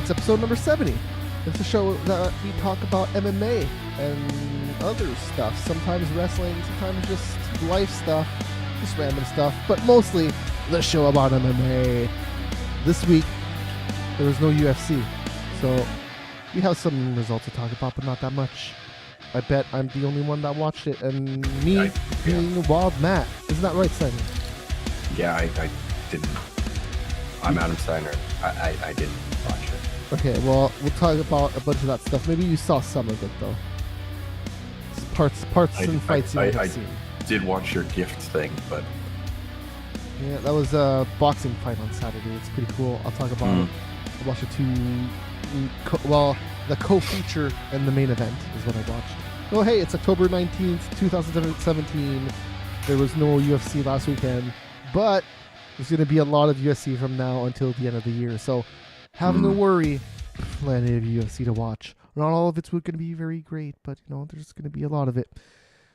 It's episode number 70. It's a show that we talk about MMA and other stuff. Sometimes wrestling, sometimes just life stuff, just random stuff, but mostly the show about MMA. This week, there was no UFC, so we have some results to talk about, but not that much. I bet I'm the only one that watched it, and me being Wild Matt. Isn't that right, Simon? Yeah, I didn't. I'm Adam Steiner. I didn't watch it. Okay, well, we'll talk about a bunch of that stuff. Maybe you saw some of it, though. Parts and fights you might have seen. I did watch your gift thing, but... Yeah, that was a boxing fight on Saturday. It's pretty cool. I'll talk about it. I watched the co-feature and the main event is what I watched. Oh, hey, it's October 19th, 2017. There was no UFC last weekend, but there's going to be a lot of UFC from now until the end of the year. So have no worry, plenty of UFC to watch. Not all of it's going to be very great, but there's going to be a lot of it.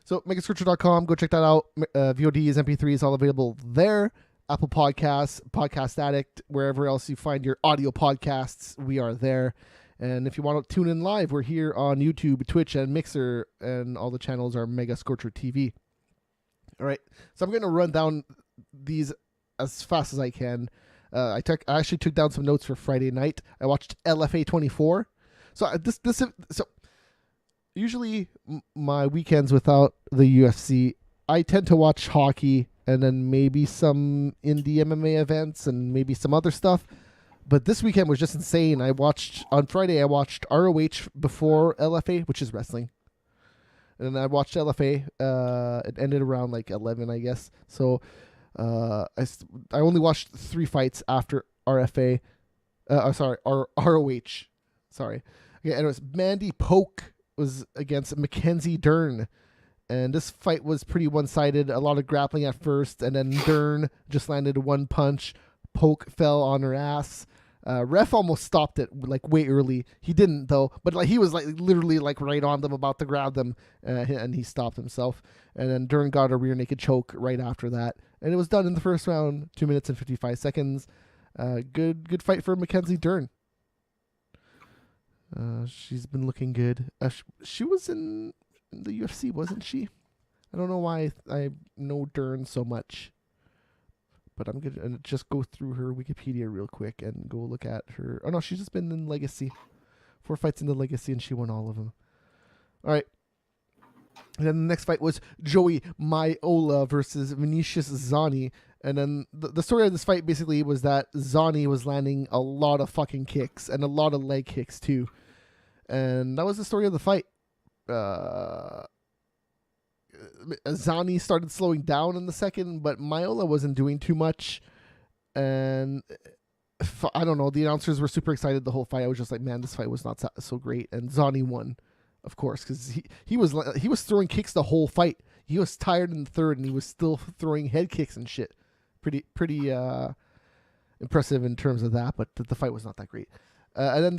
So megascripture.com, go check that out. VODs, MP3s, all available there. Apple Podcasts, Podcast Addict, wherever else you find your audio podcasts, we are there. And if you want to tune in live, we're here on YouTube, Twitch, and Mixer, and all the channels are Mega Scorcher TV. All right, so I'm going to run down these as fast as I can. I actually took down some notes for Friday night. I watched LFA 24. So usually my weekends without the UFC, I tend to watch hockey and then maybe some indie MMA events and maybe some other stuff. But this weekend was just insane. On Friday, I watched ROH before LFA, which is wrestling. And I watched LFA. It ended around like 11, I guess. So I only watched 3 fights after ROH. Sorry. Okay, and it was Mandy Poke was against Mackenzie Dern. And this fight was pretty one-sided. A lot of grappling at first. And then Dern just landed one punch. Poke fell on her ass. Ref almost stopped it like way early. He didn't though, but like he was like literally like right on them, about to grab them, and he stopped himself. And then Dern got a rear naked choke right after that, and it was done in the first round, 2 minutes and 55 seconds. Good fight for Mackenzie Dern. She's been looking good. She was in the UFC, wasn't she? I don't know why I know Dern so much. But I'm going to just go through her Wikipedia real quick and go look at her. Oh, no, she's just been in Legacy. 4 fights in the Legacy, and she won all of them. All right. And then the next fight was Joey Maiola versus Vinicius Zani. And then the story of this fight basically was that Zani was landing a lot of fucking kicks and a lot of leg kicks, too. And that was the story of the fight. Zani started slowing down in the second, but Maiola wasn't doing too much. And I don't know, the announcers were super excited the whole fight. I was just like, man, this fight was not so great. And Zani won, of course, because he was throwing kicks the whole fight. He was tired in the third, and he was still throwing head kicks and shit. Pretty impressive in terms of that, but the fight was not that great. And then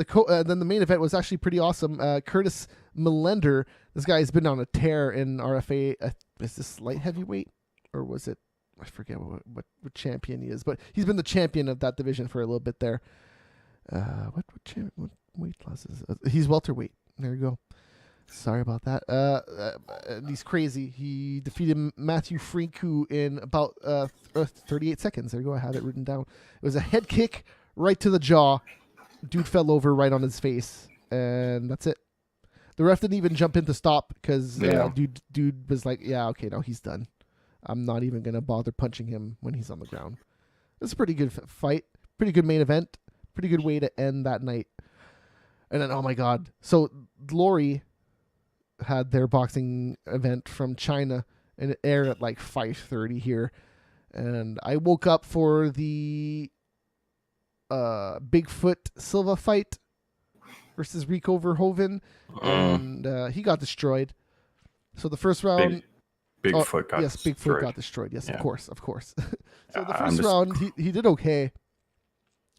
the main event was actually pretty awesome. Curtis Millender, this guy's been on a tear in RFA. Is this light heavyweight, or was it? I forget what champion he is, but he's been the champion of that division for a little bit there. What weight class is it? He's welterweight. There you go. Sorry about that. He's crazy. He defeated Matthew Franku in about 38 seconds. There you go. I have it written down. It was a head kick right to the jaw. Dude fell over right on his face, and that's it. The ref didn't even jump in to stop because dude was like, yeah, okay, now he's done. I'm not even going to bother punching him when he's on the ground. It's a pretty good fight, pretty good main event, pretty good way to end that night. And then, oh my God. So Glory had their boxing event from China, and it aired at like 5:30 here. And I woke up for the Bigfoot Silva fight versus Rico Verhoeven, and he got destroyed. So the first round, Bigfoot got destroyed. Bigfoot got destroyed. Yes, yeah. Of course. So the first round, he did okay.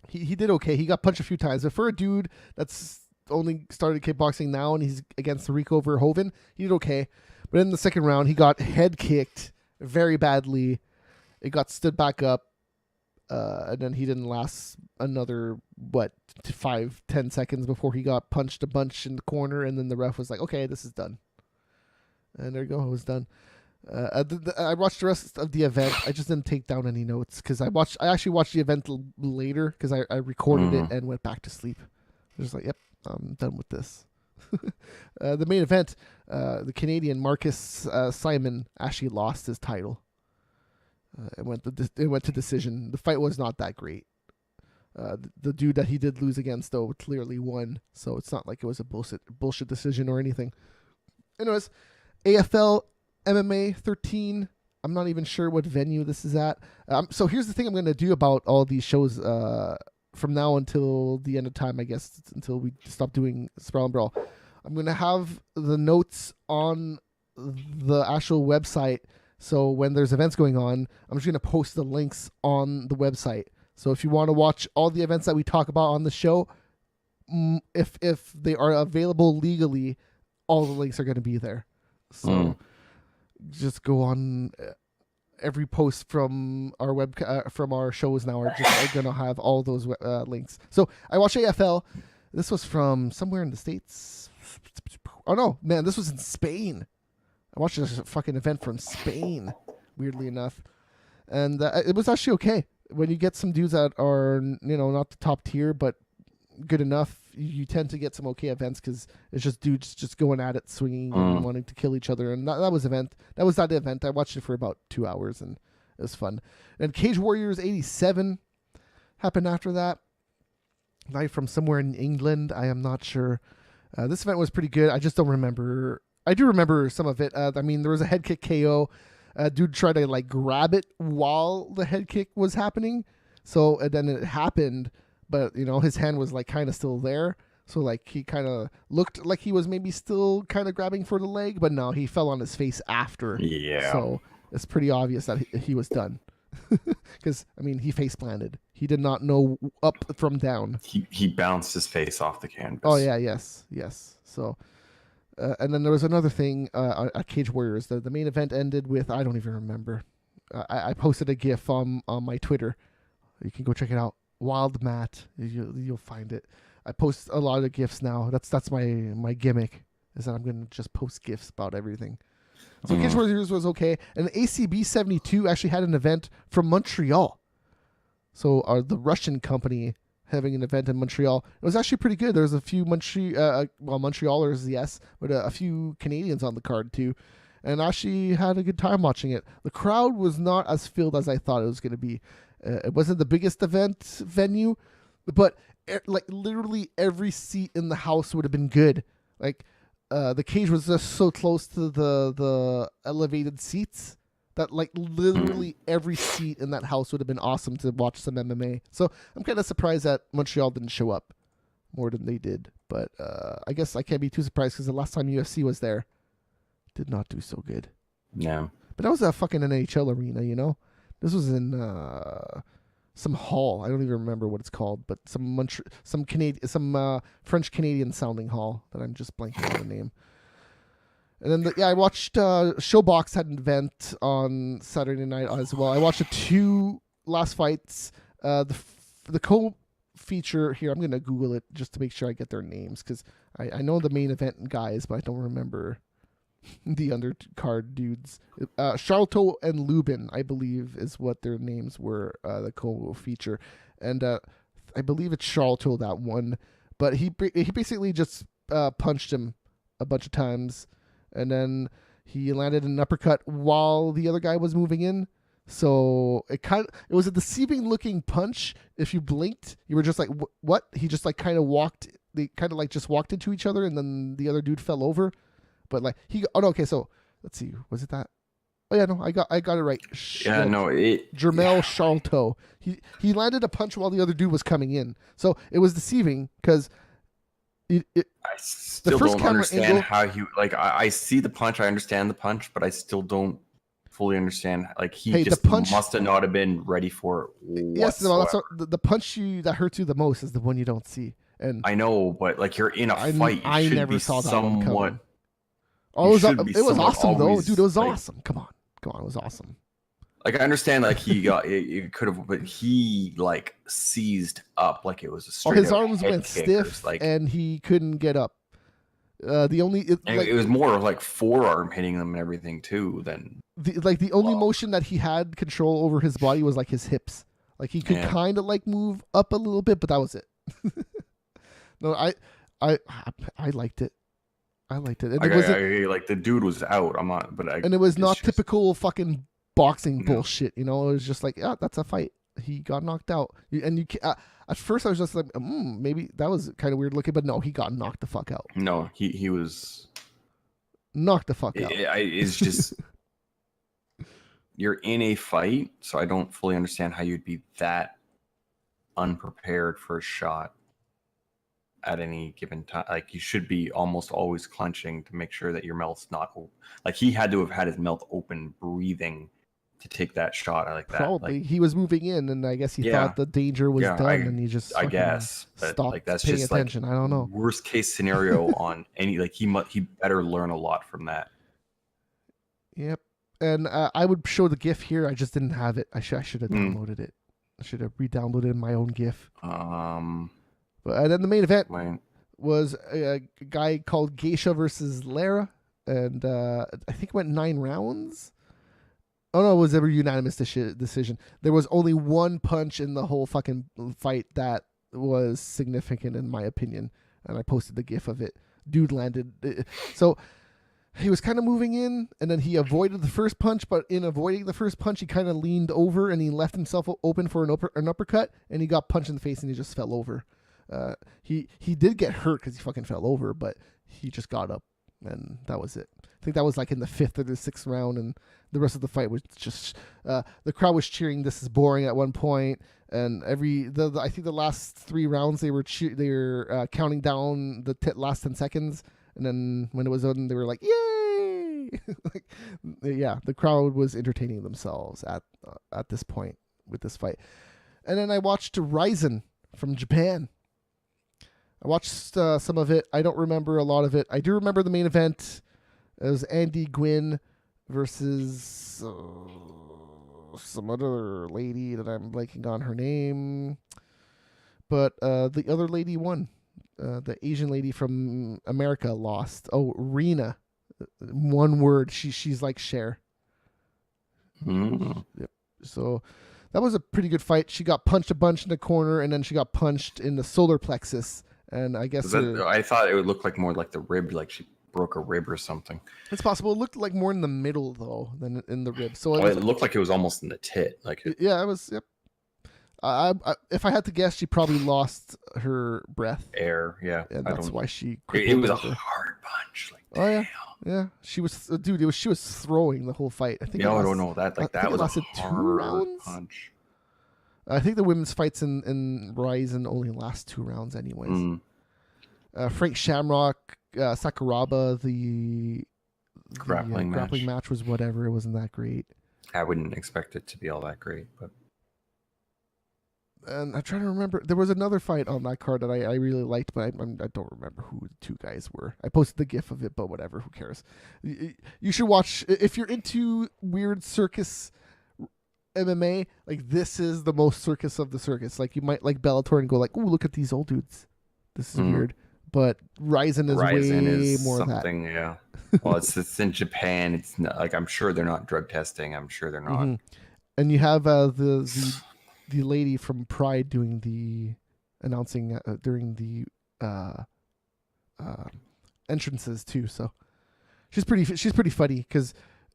He did okay. He got punched a few times, but for a dude that's only started kickboxing now and he's against Rico Verhoeven, he did okay. But in the second round, he got head kicked very badly. It got stood back up. And then he didn't last another 5-10 seconds before he got punched a bunch in the corner, and then the ref was like, okay, this is done. And there you go, it was done. I watched the rest of the event. I just didn't take down any notes because I actually watched the event later because I recorded it and went back to sleep. I was like, yep, I'm done with this. The main event, the Canadian Marcus Simon actually lost his title. It went to decision. The fight was not that great. The dude that he did lose against, though, clearly won. So it's not like it was a bullshit decision or anything. Anyways, AFL MMA 13. I'm not even sure what venue this is at. So here's the thing I'm going to do about all these shows from now until the end of time, I guess, until we stop doing Sprawl and Brawl. I'm going to have the notes on the actual website. So when there's events going on, I'm just going to post the links on the website. So if you want to watch all the events that we talk about on the show, if they are available legally, all the links are going to be there. So just go on. Every post from our from our shows now are going to have all those links. So I watched AFL. This was from somewhere in the States. Oh no, man, this was in Spain. I watched this fucking event from Spain, weirdly enough. And it was actually okay. When you get some dudes that are, not the top tier, but good enough, you tend to get some okay events because it's just dudes just going at it, swinging and wanting to kill each other. And that was that event. I watched it for about 2 hours and it was fun. And Cage Warriors 87 happened after that. Live from somewhere in England. I am not sure. This event was pretty good. I just don't remember. I do remember some of it. There was a head kick KO. Dude tried to grab it while the head kick was happening. So and then it happened, but his hand was kind of still there. So he kind of looked like he was maybe still kind of grabbing for the leg, but no, he fell on his face after. Yeah. So it's pretty obvious that he was done. Because he face planted. He did not know up from down. He bounced his face off the canvas. Oh yeah, yes. So. And then there was another thing at Cage Warriors. The main event ended with, I don't even remember. I posted a GIF on my Twitter. You can go check it out. Wild Matt. You'll find it. I post a lot of GIFs now. That's my gimmick, is that I'm going to just post GIFs about everything. So Cage Warriors was okay. And ACB 72 actually had an event from Montreal. So the Russian company having an event in Montreal. It was actually pretty good. There was a few Montrealers, yes, but a few Canadians on the card too, and actually had a good time watching it. The crowd was not as filled as I thought it was going to be. It wasn't the biggest event venue, but literally every seat in the house would have been good. The cage was just so close to the elevated seats that literally every seat in that house would have been awesome to watch some MMA. So I'm kind of surprised that Montreal didn't show up more than they did. But I guess I can't be too surprised because the last time UFC was there, did not do so good. Yeah. But that was a fucking NHL arena, This was in some hall. I don't even remember what it's called, but some French Canadian sounding hall that I'm just blanking on the name. And then I watched Showbox had an event on Saturday night as well. I watched the 2 last fights. The co-feature here, I'm going to Google it just to make sure I get their names because I know the main event guys, but I don't remember the undercard dudes. Charlton and Lubin, I believe, is what their names were, the co-feature. And I believe it's Charlton that one. But he basically just punched him a bunch of times. And then he landed an uppercut while the other guy was moving in. So it was a deceiving looking punch. If you blinked, you were just like, what? He just kind of walked. They kind of just walked into each other, and then the other dude fell over. But okay. So let's see. Was it that? Oh yeah, no, I got it right. Jermel Charlton. He landed a punch while the other dude was coming in. So it was deceiving because. I still don't understand how he I see the punch, I understand the punch, but I still don't fully understand. The punch must have not have been ready for it. Yes, the punch that hurts you the most is the one you don't see. And I know, but you're in a fight. I never saw that one coming. Oh, it was awesome though, dude. It was awesome. Come on, it was awesome. Like, I understand, like, he got it could have, but he like seized up like it was a straight. His arms went stiff, like, and he couldn't get up. It was more like forearm hitting them and everything too. Than the only motion that he had control over his body was like his hips. Like he could kind of like move up a little bit, but that was it. No, I liked it. I liked it. And like the dude was out. I'm not, but and it was not typical fucking boxing bullshit. You know, it was just like, yeah, that's a fight. He got knocked out, and you. At first, I was just like, maybe that was kind of weird looking, but no, he got knocked the fuck out. No, he was knocked the fuck out. It's just you're in a fight, so I don't fully understand how you'd be that unprepared for a shot at any given time. Like, you should be almost always clenching to make sure that your mouth's not open. Like, he had to have had his mouth open, breathing to take that shot. I like that. Probably he was moving in, and I guess he thought the danger was done, and he just stopped like that's paying just attention. Like, I don't know. Worst case scenario on any, like, he better learn a lot from that. Yep. And I would show the GIF here. I just didn't have it. I should have downloaded it. I should have re-downloaded my own GIF. But then the main event was a guy called Geisha versus Lara, and I think it went 9 rounds. Oh no, it was a unanimous decision. There was only one punch in the whole fucking fight that was significant in my opinion, and I posted the GIF of it. Dude landed. So he was kind of moving in, and then he avoided the first punch, but in avoiding the first punch, he kind of leaned over, and he left himself open for an uppercut, and he got punched in the face, and he just fell over. He did get hurt because he fucking fell over, but he just got up, and that was it. I think that was like in the 5th or the 6th round, and the rest of the fight was just the crowd was cheering "This is boring" at one point, and I think the last 3 rounds they were counting down the last 10 seconds, and then when it was done, they were like, "Yay!" Like, yeah, the crowd was entertaining themselves at this point with this fight. And then I watched Ryzen from Japan. I watched some of it. I don't remember a lot of it. I do remember the main event. It was Andy Gwynn versus some other lady that I'm blanking on her name. But the other lady won. The Asian lady from America lost. Oh, Rena. One word. She's like Cher. Yep. So that was a pretty good fight. She got punched a bunch in the corner, and then she got punched in the solar plexus. And I guess I thought it would look like more like the rib, like she broke a rib or something. It's possible. It looked like more in the middle though than in the rib. So it looked like it was almost in the tit. Yeah, it was. Yep. If I had to guess, she probably lost her breath. Air, yeah. And that's why she. It was a hard punch. Like, oh yeah, yeah. She was, dude. She was throwing the whole fight. I think. No, I don't know that. Like, that was a hard punch. I think the women's fights in Ryzen only last 2 rounds, anyways. Frank Shamrock, Sakuraba, the grappling match was whatever. It wasn't that great. I wouldn't expect it to be all that great, but. And I'm trying to remember. There was another fight on that card that I really liked, but I don't remember who the 2 guys were. I posted the GIF of it, but whatever. Who cares? You should watch if you're into weird circus MMA. Like, this is the most circus of the circus. Like, you might like Bellator and go like, "Ooh, look at these old dudes. This is weird." But Ryzen is way more of that. Yeah. Well, it's in Japan. It's not, like, I'm sure they're not drug testing. I'm sure they're not. And you have the lady from Pride doing the announcing during the entrances too. So she's pretty funny because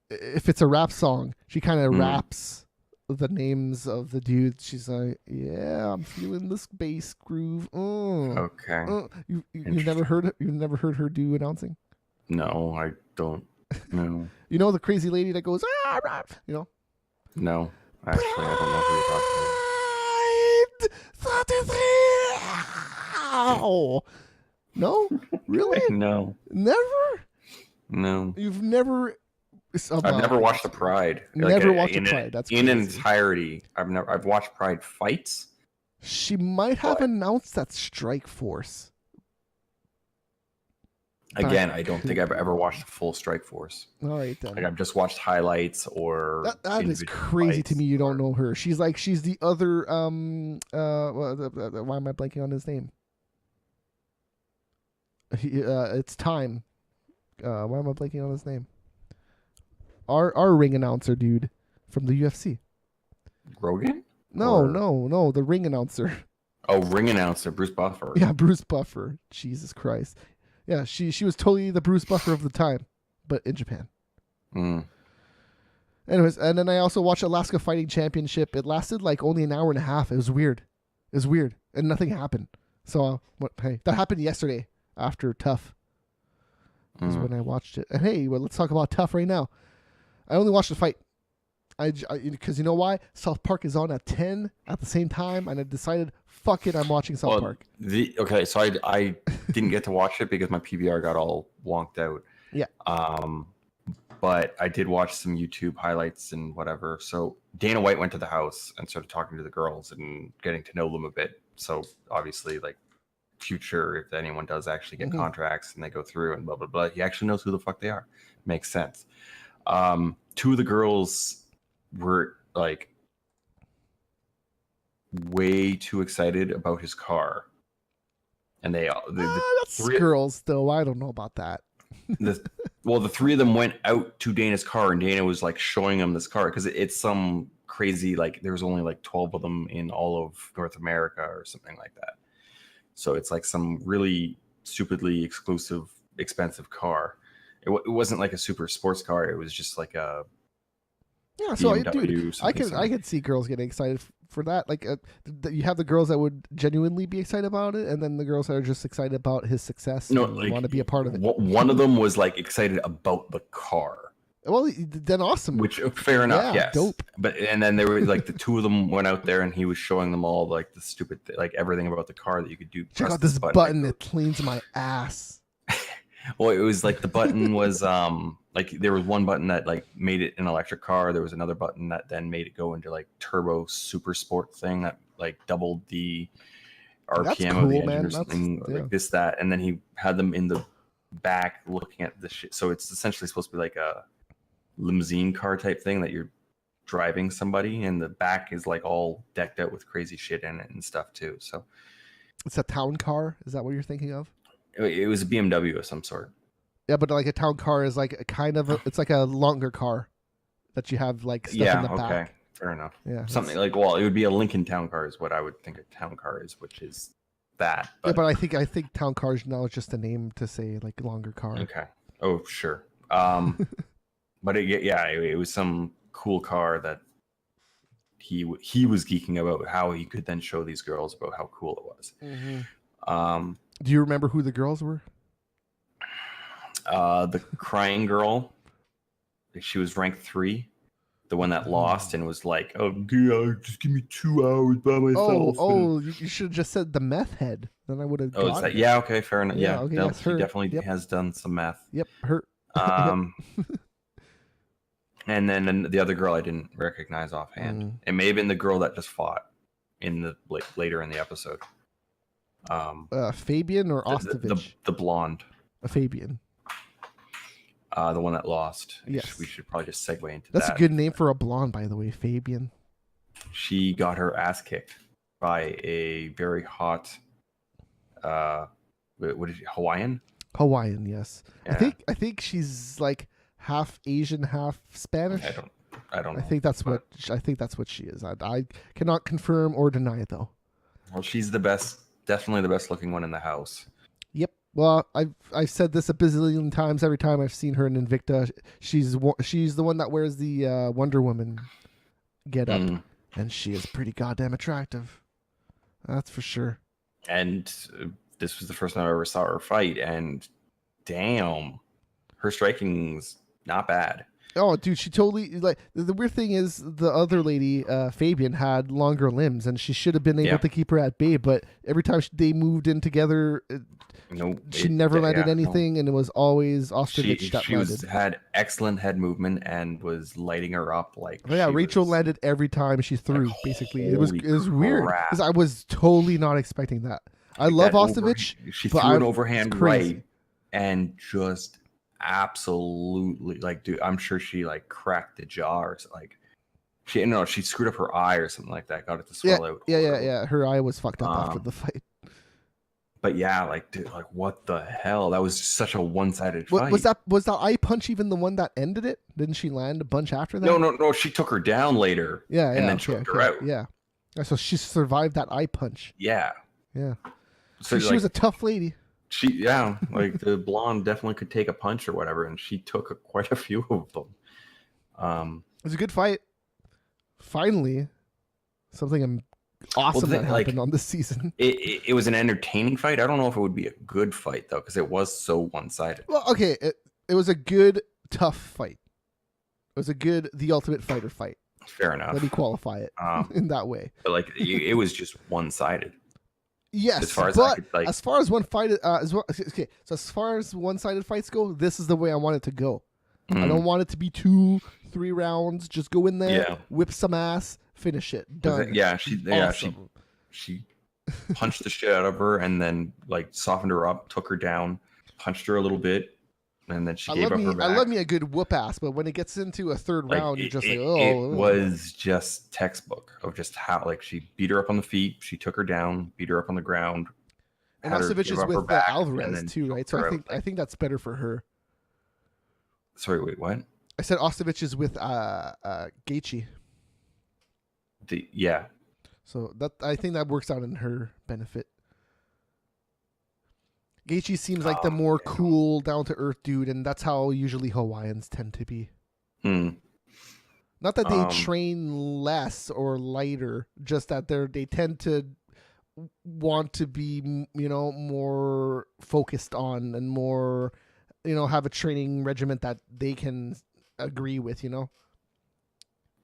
if it's a rap song, she kind of raps the names of the dudes. She's like, "Yeah, I'm feeling this bass groove." Okay. You've never heard her do announcing? No, I don't. No. You know the crazy lady that goes, "Ah," you know? No, actually, I don't know who you're talking about. 33. No, really? No. Never? No. You've never. I've never watched the Pride. Never watched the Pride. That's crazy. In entirety. I've watched Pride fights. She might have announced that Strike Force. Again, I don't think I've ever watched a full Strike Force. All right then. Like I've just watched highlights or That is crazy to me. You don't know her. She's the other why am I blanking on his name? It's Time. Why am I blanking on his name? Our ring announcer dude from the UFC. Rogan? No, the ring announcer. Oh, ring announcer, Bruce Buffer. Yeah, Bruce Buffer. Jesus Christ. Yeah, she was totally the Bruce Buffer of the time, but in Japan. Anyways, and then I also watched Alaska Fighting Championship. It lasted like only an hour and a half. It was weird, and nothing happened. So, hey, that happened yesterday after Tough. Is when I watched it. And hey, well, let's talk about Tough right now. I only watched the fight. Because you know why? South Park is on at 10 at the same time, and I decided, fuck it, I'm watching South Park. Okay, so I didn't get to watch it because my PVR got all wonked out. Yeah. But I did watch some YouTube highlights and whatever. So Dana White went to the house and started talking to the girls and getting to know them a bit. So obviously, like, future, if anyone does actually get contracts and they go through and blah, blah, blah, he actually knows who the fuck they are. Makes sense. Two of the girls were like way too excited about his car, and that's girls though. I don't know about that. The three of them went out to Dana's car, and Dana was like showing them this car because it's some crazy, like there was only like 12 of them in all of North America or something like that. So it's like some really stupidly exclusive, expensive car. It wasn't like a super sports car. It was just like a So BMW, I could see girls getting excited for that. Like you have the girls that would genuinely be excited about it, and then the girls that are just excited about his success and want to be a part of it. One of them was like excited about the car. Well, then awesome. Which fair enough, yes. Dope. And then there was like the two of them went out there, and he was showing them all like the stupid, like everything about the car that you could do. Check out this button that cleans my ass. Well, it was like the button was like there was one button that like made it an electric car. There was another button that then made it go into like turbo super sport thing that like doubled the RPM of the engine or something, like this, that. And then he had them in the back looking at the shit. So it's essentially supposed to be like a limousine car type thing that you're driving somebody, and the back is like all decked out with crazy shit in it and stuff too. So it's a town car. Is that what you're thinking of? It was a BMW of some sort. Yeah, but like a town car is like a kind of it's like a longer car that you have like stuff in the back. Okay, fair enough. Yeah, something like, well, it would be a Lincoln Town Car is what I would think a town car is, which is that. But, yeah, but I think town cars now is just a name to say like longer car. Okay. Oh, sure. But it was some cool car that he was geeking about how he could then show these girls about how cool it was. Mm-hmm. Do you remember who the girls were? The crying girl. She was ranked 3. The one that lost and was like, "Oh, yeah, just give me 2 hours by myself." Oh, you should have just said the meth head. Then I would have. Oh, is that? Yeah, okay, fair enough. Yeah, okay, no, he definitely has done some meth. Yep, her. And then the other girl I didn't recognize offhand. It may have been the girl that just fought in the later in the episode. Fabian or Ostovich? The blonde. Fabian. The one that lost. Yes. We should probably just segue into that. That's a good name for a blonde, by the way, Fabian. She got her ass kicked by a very hot, what is she, Hawaiian? Hawaiian, yes. Yeah. I think she's like half Asian, half Spanish. I don't know. I think that's what she is. I cannot confirm or deny it though. Well, she's definitely the best looking one in the house. Yep. Well, I've said this a bazillion times. Every time I've seen her in Invicta, she's the one that wears the Wonder Woman get up, and she is pretty goddamn attractive. That's for sure. And this was the first time I ever saw her fight, and damn, her striking's not bad. Oh, dude, she totally like the weird thing is the other lady, Fabian, had longer limbs, and she should have been able to keep her at bay. But every time they moved in together, she never landed anything, and it was always Ostovich that landed. She had excellent head movement and was lighting her up like. Oh, yeah, Rachel landed every time she threw. Like, basically, it was weird because I was totally not expecting that. I love Ostovich. She threw an overhand right. and just absolutely like, dude, I'm sure she like cracked the jaw or like she screwed up her eye or something like that, got it to swell out. Yeah. Her eye was fucked up after the fight. But yeah, like, dude, like what the hell? That was such a one-sided fight. Was that eye punch even the one that ended it? Didn't she land a bunch after that? No. She took her down later. Yeah, and then choked her out. Yeah. So she survived that eye punch. Yeah. So she was a tough lady. Like the blonde definitely could take a punch or whatever, and she took quite a few of them. It was a good fight. Finally, something awesome that happened on this season. It was an entertaining fight. I don't know if it would be a good fight though, because it was so one-sided. Well, okay, it was a good tough fight. It was a good The Ultimate Fighter fight. Fair enough. Let me qualify it in that way. But like it was just one-sided. Yes, as far as one-sided fights go, this is the way I want it to go. I don't want it to be 2-3 rounds. Just go in there, whip some ass, finish it, done. She punched the shit out of her and then like softened her up, took her down, punched her a little bit, and then she gave up her back. I love me a good whoop ass, but when it gets into a third round, you're just like, oh. It was just textbook of just how like she beat her up on the feet, she took her down, beat her up on the ground. And Ostovich is with Alvarez too, right? So I think that's better for her. Sorry, wait, what? I said Ostovich is with Gaethje. So that I think that works out in her benefit. Gaethje seems like the more cool, down to earth dude, and that's how usually Hawaiians tend to be. Not that they train less or lighter, just that they tend to want to be, more focused on and more, have a training regiment that they can agree with,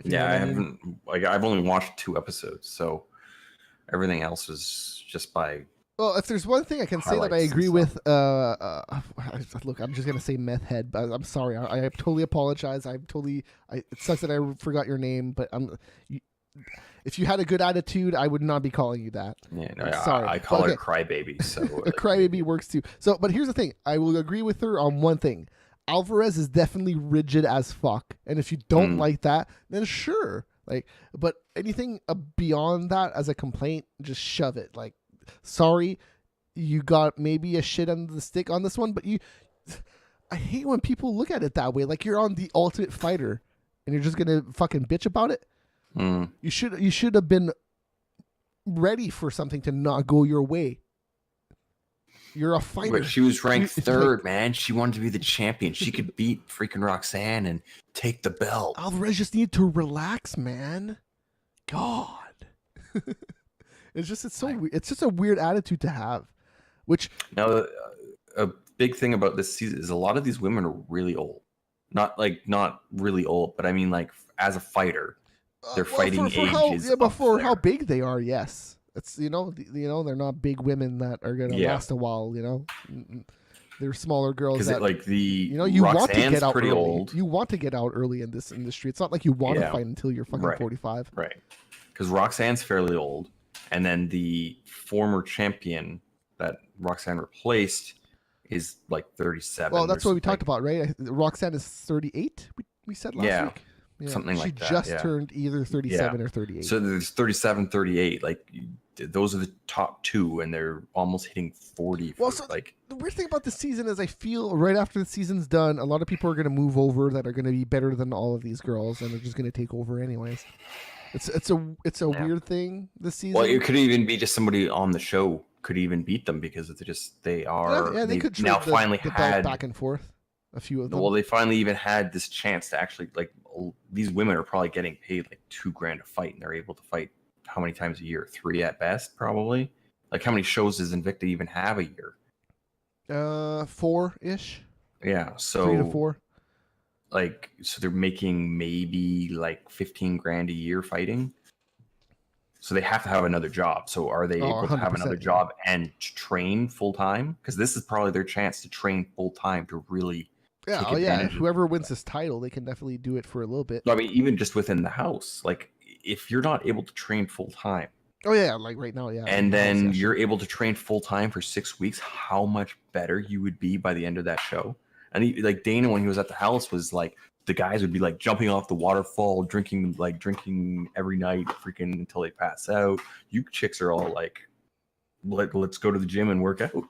I've only watched 2 episodes, so everything else is just by. Well, if there's one thing I can say that I agree with, look, I'm just gonna say meth head, but I'm sorry, I totally apologize. It sucks that I forgot your name, but if you had a good attitude, I would not be calling you that. Yeah, no, sorry. I call her a crybaby. So a crybaby works too. So, but here's the thing: I will agree with her on one thing. Alvarez is definitely rigid as fuck, and if you don't like that, then sure. But anything beyond that as a complaint, just shove it. Like, sorry, you got maybe a shit under the stick on this one, but I hate when people look at it that way. Like you're on The Ultimate Fighter, and you're just gonna fucking bitch about it. You should have been ready for something to not go your way. You're a fighter. But she was ranked third, man. She wanted to be the champion. She could beat freaking Roxanne and take the belt. Alvarez just needed to relax, man. God. It's just a weird attitude to have. Which now a big thing about this season is a lot of these women are really old. Not really old, but I mean like as a fighter. They're fighting ages. But for how big they are, yes. It's they're not big women that are gonna last a while. They're smaller girls that you Roxanne's want to get out pretty early. old. You want to get out early in this industry. It's not like you want to fight until you're fucking 45. Right. Because Roxanne's fairly old, and then the former champion that Roxanne replaced is like 37. Well, that's what we talked about, right? Roxanne is 38. We said last week. Yeah, something like that. She just turned either 37 or 38. So there's 37, 38. Like those are the top 2, and they're almost hitting 40. The weird thing about this season is I feel right after the season's done, a lot of people are going to move over that are going to be better than all of these girls, and they're just going to take over anyways. It's a weird thing this season. Well, it could even be just somebody on the show could even beat them because they are. They could now finally had back and forth. A few of them. Well, they finally even had this chance to actually these women are probably getting paid like $2,000 a fight, and they're able to fight how many times a year? 3 at best, probably. Like how many shows does Invicta even have a year? 4-ish. Yeah, so 3 to 4. So they're making maybe like $15,000 a year fighting. So they have to have another job. So are they able to have another job and train full time? Because this is probably their chance to train full time to really. Yeah, whoever wins this title, they can definitely do it for a little bit. I mean, even just within the house, like if you're not able to train full time, Oh yeah, like right now, yeah. And Hell then session. you're able to train full time for 6 weeks, how much better you would be by the end of that show. And like Dana, when he was at the house, was like the guys would be like jumping off the waterfall, drinking every night, freaking until they pass out. You chicks are all like, let's go to the gym and work out.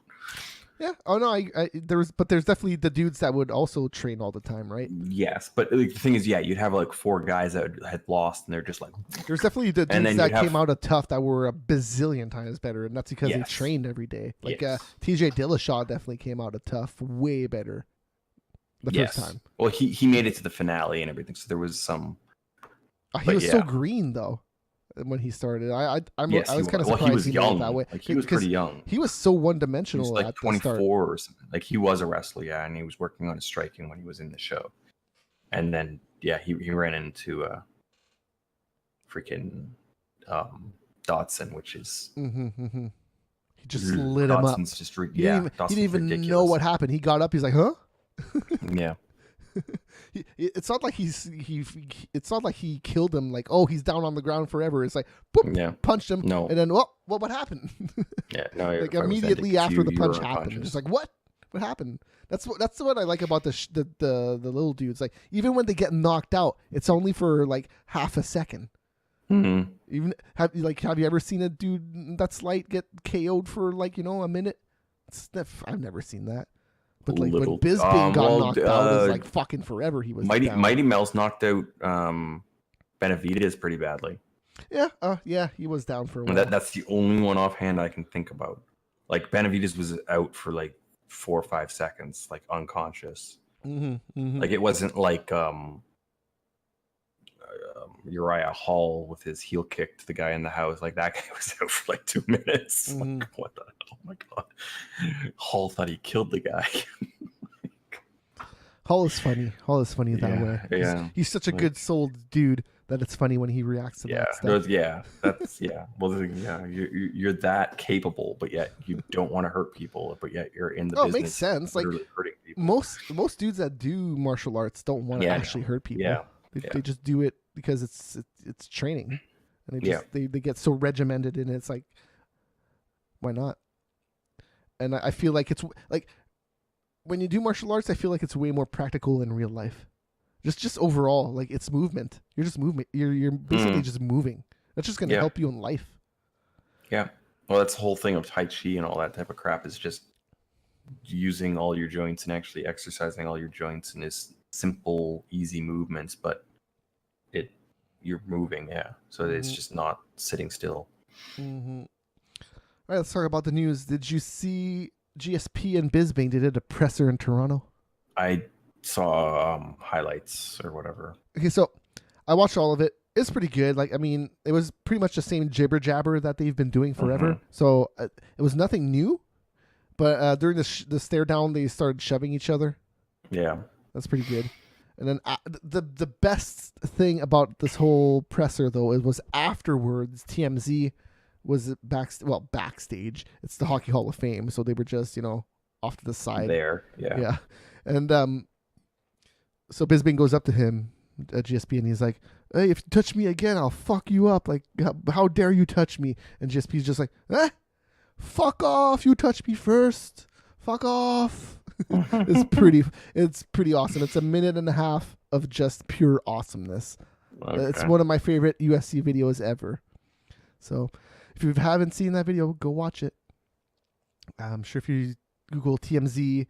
Yeah. Oh no, there's definitely the dudes that would also train all the time, right? Yes, but the thing is, yeah, you'd have like 4 guys that had lost, and they're just like. There's definitely the dudes that came out of tough that were a bazillion times better, and that's because they trained every day. Like TJ Dillashaw definitely came out of tough way better the first time. Well, he made it to the finale and everything, so there was some. He was so green though when he started. I was kind of surprised he was young. That way. Like, he was pretty young. He was so one-dimensional. He was like at 24 the start. or something. Like he was a wrestler, yeah, and he was working on his striking when he was in the show. And then he ran into freaking Dotson, which is he just lit him up. Just he didn't even know what happened. He got up. He's like, huh? Yeah. It's not like it's not like he killed him. Like, oh, he's down on the ground forever. It's like, boop, punched him. No. And then, what happened? Yeah. No. Like immediately after the punch happened, just like, what happened? That's what I like about the little dudes. Like, even when they get knocked out, it's only for like half a second. Mm-hmm. Even have you ever seen a dude that's light get KO'd for like a minute? I've never seen that. But like when Bisbing got knocked out, it was like fucking forever. He was Mighty Mel's knocked out Benavidez pretty badly. Yeah, he was down for a while. That's the only one offhand I can think about. Like Benavidez was out for like 4 or 5 seconds, like unconscious. Like it wasn't like Uriah Hall with his heel kick to the guy in the house. Like that guy was out for like 2 minutes. Like, what the hell? Oh my god! Hall thought he killed the guy. Hall is funny. That way. Yeah. He's such a good souled dude that it's funny when he reacts to that stuff. Well, you're that capable, but yet you don't want to hurt people, but yet you're in the business. It makes sense. Like hurting people. Most dudes that do martial arts don't want to actually hurt people. Yeah. They just do it because it's training, and they get so regimented in it. It's like, why not? And I feel like it's like when you do martial arts, I feel like it's way more practical in real life. Just overall, like it's movement. You're just movement. You're basically just moving. That's just gonna help you in life. Yeah. Well, that's the whole thing of Tai Chi and all that type of crap is just using all your joints and actually exercising all your joints in this simple, easy movements, but you're moving, so it's just not sitting still. All right, let's talk about the news. Did you see GSP and Bisbing did a presser in Toronto? I saw highlights or whatever. Okay, so I watched all of it. It's pretty good. Like, I mean, it was pretty much the same jibber jabber that they've been doing forever. So it was nothing new. But during the stare down, they started shoving each other. Yeah, that's pretty good. And then the best thing about this whole presser though was afterwards. TMZ was backstage. It's the Hockey Hall of Fame, so they were just off to the side there. Yeah. And so Bisbing goes up to him at GSP and he's like, "Hey, if you touch me again, I'll fuck you up. Like, how dare you touch me?" And GSP's just like, "Fuck off! You touch me first. Fuck off." It's pretty awesome. It's a minute and a half of just pure awesomeness. Okay. It's one of my favorite UFC videos ever. So if you haven't seen that video, go watch it. I'm sure if you Google TMZ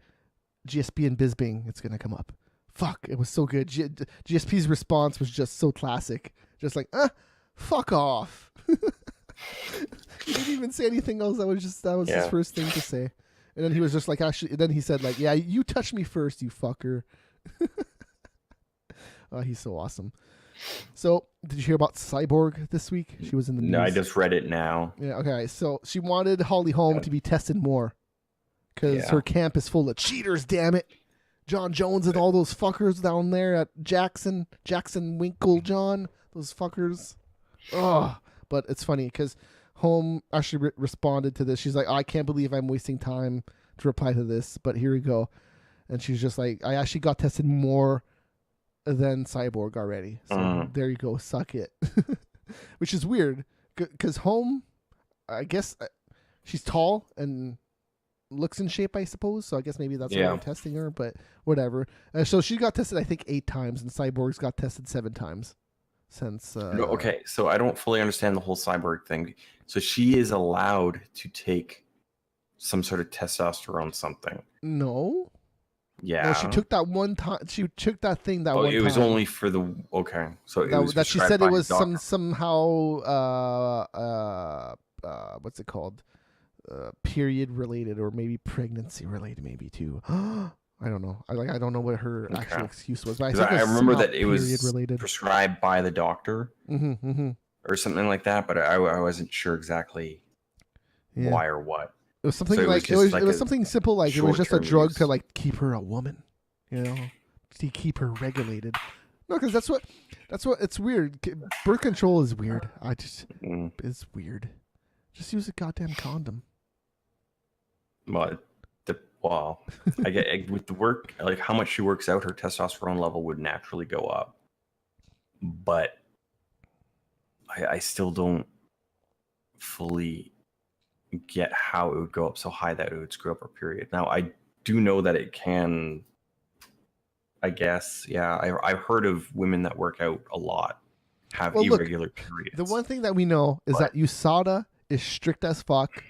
GSP and Bisbing, it's gonna come up. Fuck, it was so good. GSP's response was just so classic. Just like, fuck off. He didn't even say anything else. That was his first thing to say. And then he was just like, actually, then he said like, "Yeah, you touched me first, you fucker." Oh, he's so awesome. So, did you hear about Cyborg this week? She was in the news. No, I just read it now. Yeah, okay. So, she wanted Holly Holm to be tested more because her camp is full of cheaters, damn it. John Jones and all those fuckers down there at Jackson Winkle John, those fuckers. Oh, but it's funny because Holm actually responded to this. She's like, "I can't believe I'm wasting time to reply to this, but here we go." And she's just like, "I actually got tested more than Cyborg already. So there you go, suck it." Which is weird because Holm I guess she's tall and looks in shape, I suppose. So I guess maybe that's why they're testing her. But whatever. So she got tested, I think, 8 times, and Cyborg's got tested 7 times since. No, okay, so I don't fully understand the whole Cyborg thing. So she is allowed to take some sort of testosterone something. No. Yeah. No, she took that one time. She took that thing that one time. It was only for the okay. So it was that she said it was somehow what's it called? Period related or maybe pregnancy related, maybe too. I don't know. I don't know what her actual excuse was. But I remember that it was related. prescribed by the doctor or something like that, but I wasn't sure exactly why or what. It was something it was something simple, like it was just a drug to like keep her a woman, to keep her regulated. No, because that's what it's weird. Birth control is weird. It's weird. Just use a goddamn condom. I get with the work, like how much she works out, her testosterone level would naturally go up. But I still don't fully get how it would go up so high that it would screw up her period. Now, I do know that it can, I guess, I've heard of women that work out a lot have irregular periods. The one thing that we know is that USADA is strict as fuck.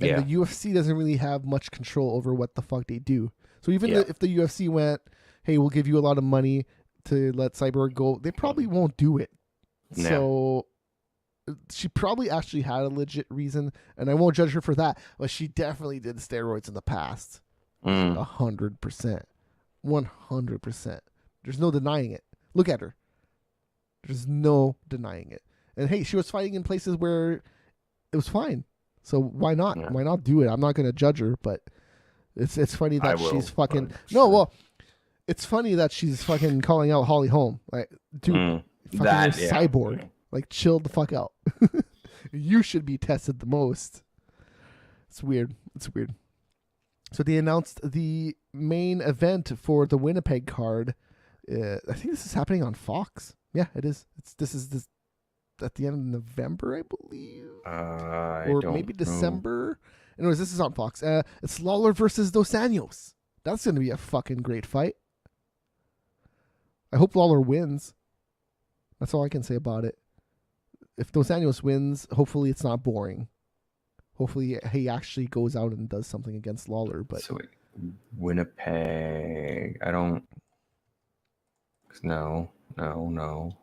And the UFC doesn't really have much control over what the fuck they do. So even if the UFC went, hey, we'll give you a lot of money to let Cyborg go, they probably won't do it. No. So she probably actually had a legit reason, and I won't judge her for that, but she definitely did steroids in the past. 100%. 100%. There's no denying it. Look at her. There's no denying it. And hey, she was fighting in places where it was fine. So why not? Yeah. Why not do it? I'm not going to judge her, but it's funny that she's fucking... No, well, it's funny that she's fucking calling out Holly Holm. Like, dude, Cyborg. Like, chill the fuck out. You should be tested the most. It's weird. So they announced the main event for the Winnipeg card. I think this is happening on Fox. Yeah, it is. This is at the end of November, I believe, or maybe December. Anyways, this is on Fox. It's Lawler versus Dos Anjos. That's going to be a fucking great fight. I hope Lawler wins. That's all I can say about it. If Dos Anjos wins, hopefully it's not boring. Hopefully he actually goes out and does something against Lawler. But so Winnipeg, I don't. No.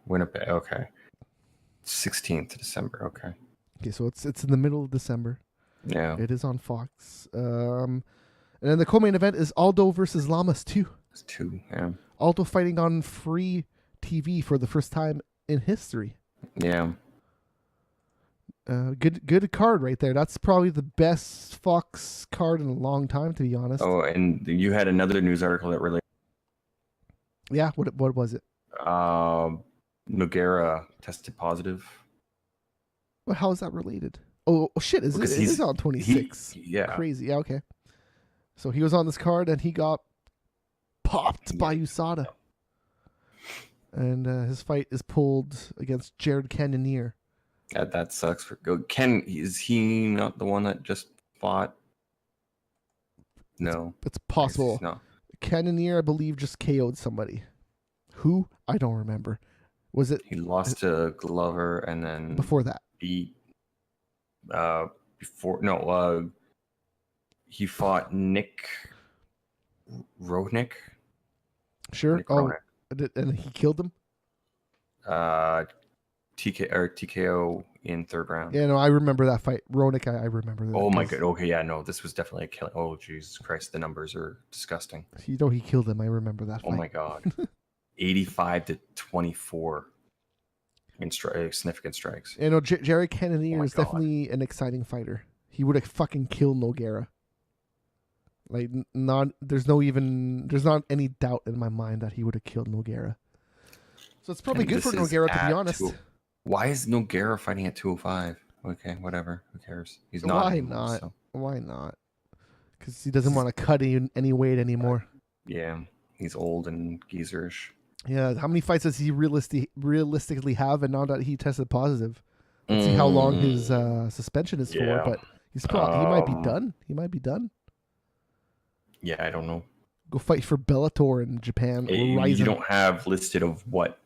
Winnipeg. Okay. 16th December. Okay, so it's in the middle of December. Yeah, it is on Fox. And then the co-main event is Aldo versus Lamas 2. It's 2. Yeah, Aldo fighting on free TV for the first time in history. Yeah. Good card right there. That's probably the best Fox card in a long time, to be honest. Oh, and you had another news article that really. Yeah, what was it? Nogueira tested positive. Well, how is that related? Oh shit! It is on 26. Yeah, crazy. Yeah, okay. So he was on this card and he got popped by USADA, and his fight is pulled against Jared Cannonier. That sucks for Ken. Is he not the one that just fought? No, it's possible. No, Cannonier, I believe, just KO'd somebody. Who? I don't remember. Was it? He lost to Glover and then before that beat. He fought Nick Roenick. Sure. Nick Roenick. And he killed him. TKO in 3rd round. Yeah, no, I remember that fight. Roenick, I remember that. Oh my god. Okay, yeah, no, this was definitely a killing. Oh Jesus Christ, the numbers are disgusting. He killed him. I remember that fight. Oh my god. 85-24 in significant strikes. You know, Jared Cannonier is definitely an exciting fighter. He would have fucking killed Nogueira. Like, there's not any doubt in my mind that he would have killed Nogueira. So it's probably good for Nogueira, to be honest. Why is Nogueira fighting at 205? Okay, whatever. Who cares? He's not. Why not? So. Why not? Because he doesn't want to cut any weight anymore. Yeah, he's old and geezerish. Yeah, how many fights does he realistically have? And now that he tested positive, and see how long his suspension is for. But he might be done. He might be done. Yeah, I don't know. Go fight for Bellator in Japan. You don't have listed of what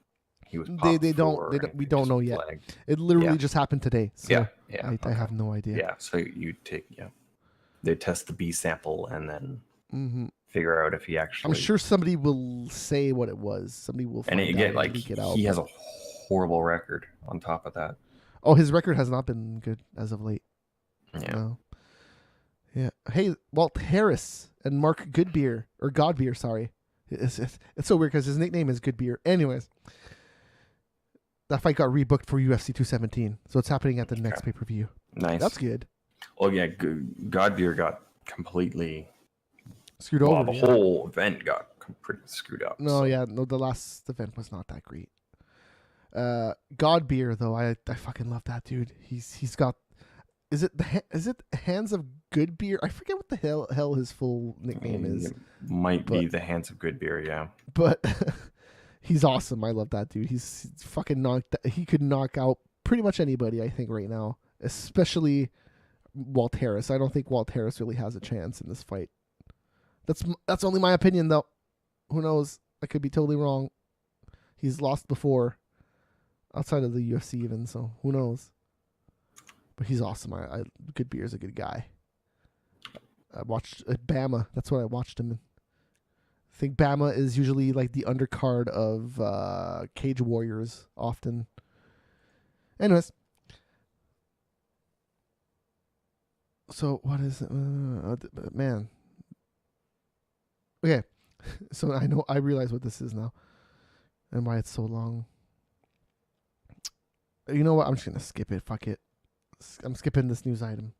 he was. We don't know yet. Flagged. It literally just happened today. So yeah. I have no idea. Yeah, so they test the B sample and then figure out if he actually. I'm sure somebody will say what it was. Somebody will find out and leak it out. He has a horrible record on top of that. Oh, his record has not been good as of late. Yeah. No. Yeah. Hey, Walt Harris and Mark Godbeer, sorry. It's so weird because his nickname is Goodbeer. Anyways, that fight got rebooked for UFC 217, so it's happening at the next pay-per-view. Nice. That's good. Oh yeah, Godbeer got completely screwed over. The whole event got pretty screwed up. The last event was not that great. Godbeer though, I fucking love that dude. He's got. Is it Hands of Good Beer? I forget what the hell his full nickname is. It might be the Hands of Good Beer, yeah. But he's awesome. I love that dude. He's fucking he could knock out pretty much anybody, I think, right now. Especially Walt Harris. I don't think Walt Harris really has a chance in this fight. That's only my opinion, though. Who knows? I could be totally wrong. He's lost before, outside of the UFC even, so who knows? But he's awesome. Good Beer is a good guy. I watched Bama. That's what I watched him in. I think Bama is usually like the undercard of Cage Warriors often. Anyways. So what is it? Man. Okay. So I realize what this is now. And why it's so long. You know what? I'm just going to skip it. Fuck it. I'm skipping this news item.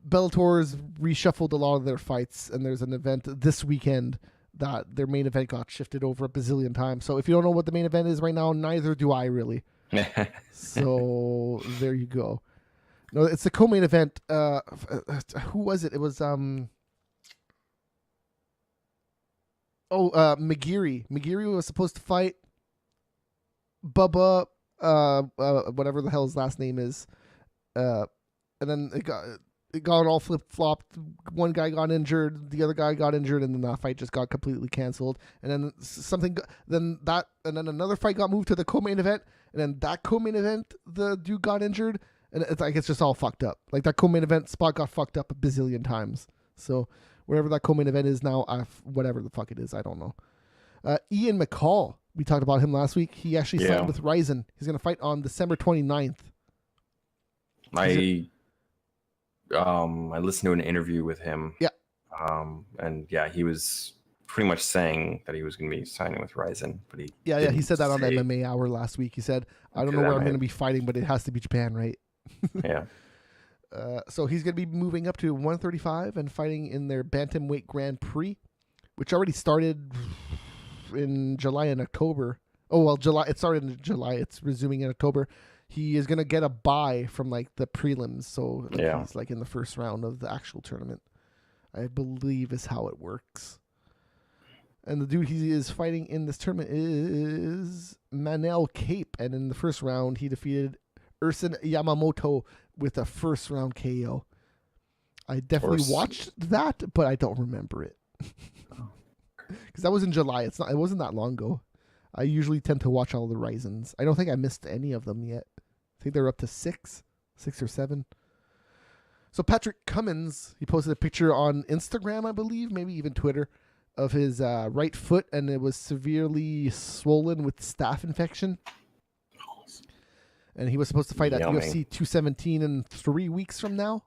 Bellator's reshuffled a lot of their fights, and there's an event this weekend that their main event got shifted over a bazillion times. So if you don't know what the main event is right now, neither do I really. So there you go. No, it's the co-main event. Who was it? It was McGeary. McGeary was supposed to fight Bubba, whatever the hell his last name is. And then it got all flip-flopped. One guy got injured, the other guy got injured, and then that fight just got completely canceled. And then another fight got moved to the co-main event, and then that co-main event, the dude got injured, and it's just all fucked up. Like that co-main event spot got fucked up a bazillion times. So wherever that co-main event is now, whatever the fuck it is, I don't know. Ian McCall, we talked about him last week. He actually signed with Ryzen. He's going to fight on December 29th. I listened to an interview with him. Yeah. And he was pretty much saying that he was going to be signing with Ryzen, but he said that on MMA Hour last week. He said, "I don't know where I'm going to be fighting, but it has to be Japan, right?" Yeah. So he's going to be moving up to 135 and fighting in their Bantamweight Grand Prix, which already started in July and October. Oh, well, July. It started in July. It's resuming in October. He is going to get a bye from like the prelims. So he's like in the first round of the actual tournament, I believe is how it works. And the dude he is fighting in this tournament is Manel Cape. And in the first round, he defeated Ursin Yamamoto with a first round KO. I definitely watched that, but I don't remember it. Because that was in July. It wasn't that long ago. I usually tend to watch all the Ryzens. I don't think I missed any of them yet. I think they're up to 6 or 7. So Patrick Cummins, he posted a picture on Instagram, I believe, maybe even Twitter, of his right foot, and it was severely swollen with staph infection. And he was supposed to fight at UFC 217 in 3 weeks from now,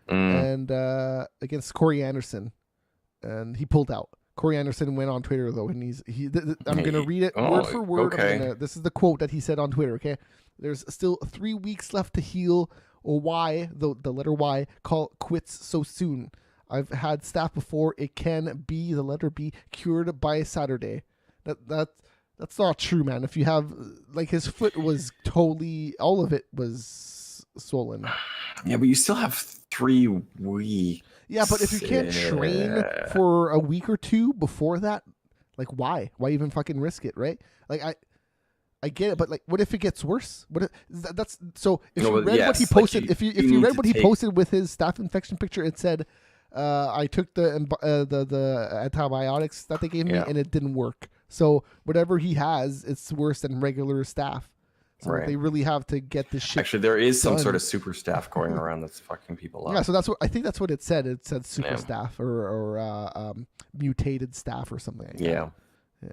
and against Corey Anderson, and he pulled out. Corey Anderson went on Twitter though, and I'm going to read it word for word. Okay. This is the quote that he said on Twitter. Okay, there's still 3 weeks left to heal. Or why the letter Y call quits so soon? I've had staph before. It can be the letter B cured by Saturday. That's not true, man. If you have his foot was totally, all of it was swollen. Yeah, but you still have 3 weeks. Yeah, but if you can't train for a week or two before that, why? Why even fucking risk it, right? I get it, but like, what if it gets worse? What if, that's so? If No, you but read what he yes, like, posted, you- if you you need read to what he take- posted with his staph infection picture, it said, "I took the antibiotics that they gave me, Yeah. and it didn't work. So whatever he has, it's worse than regular staph. So Right. they really have to get this shit." Actually, there is some done. sort of super staff going around that's fucking people up. Yeah, so that's what I think. That's what it said. It said super Yeah. staph or mutated staph or something like that. Yeah.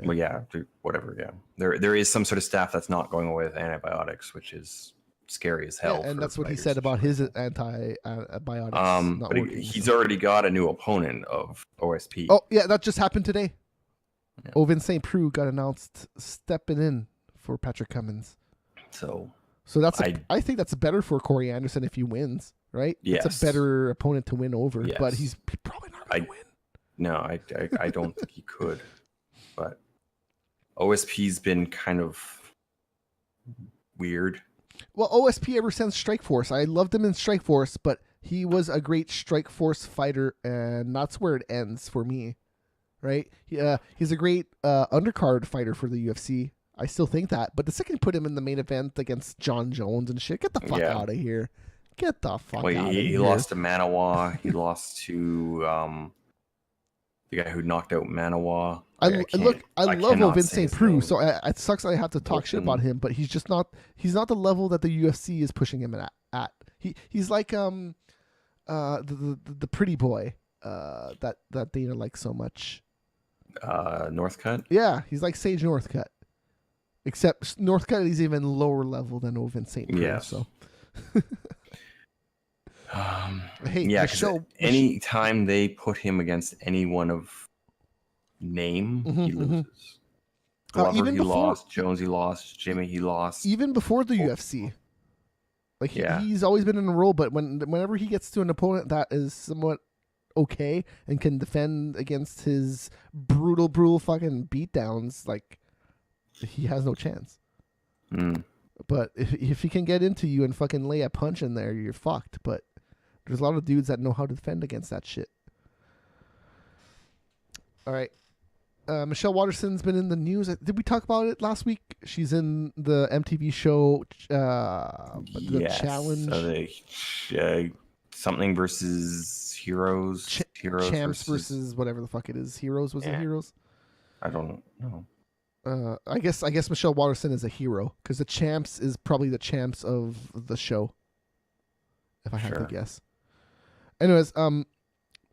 Well, yeah, whatever. Yeah, there is some sort of staff that's not going away with antibiotics, which is scary as hell. Yeah, and for that's what he fighters said and about shit his like that. antibiotics not But working. he's so. already got a new opponent of OSP. Oh yeah, that just happened today. Yeah. Ovin St. Preux got announced stepping in for Patrick Cummins. So that's I think that's better for Corey Anderson if he wins, right? Yes. It's a better opponent to win over, but Yes. he's probably not going to win. no, I don't think he could. But OSP's been kind of weird. Well, OSP ever since Strikeforce, I loved him in Strikeforce, but he was a great Strikeforce fighter, and that's where it ends for me, right? He's a great undercard fighter for the UFC. I still think that, but the second you put him in the main event against John Jones and shit, get the fuck Yeah. out of here. Get the fuck Well, out of he here. lost to Manawa. He lost to the guy who knocked out Manawa. I can't- love cannot Ovin say St. his Preux, name. so it sucks I have to talk shit about him, but he's just not. He's not the level that the UFC is pushing him at. He's like the pretty boy that Dana likes so much. Northcutt. Yeah, he's like Sage Northcutt, except Northcutt is even lower level than Ovin St. Preux. Yes. So. Hey, Yeah, Michelle, any time they put him against anyone of name, he loses. Glover, even he before- lost. Jones, he lost. Jimmy, he lost. even before the UFC. Like Yeah. he's always been in a role, but whenever he gets to an opponent that is somewhat okay and can defend against his brutal fucking beatdowns, like he has no chance. Mm. But if he can get into you and fucking lay a punch in there, you're fucked. But there's a lot of dudes that know how to defend against that shit. All right. Michelle Waterson's been in the news. Did we talk about it last week? She's in the MTV show, the Yes. challenge. So something versus heroes. Heroes Champs versus whatever the fuck it is. Heroes, was it Yeah. Heroes? I don't know. I guess Michelle Waterson is a hero because the Champs is probably the champs of the show. If I had to Sure. guess. Anyways,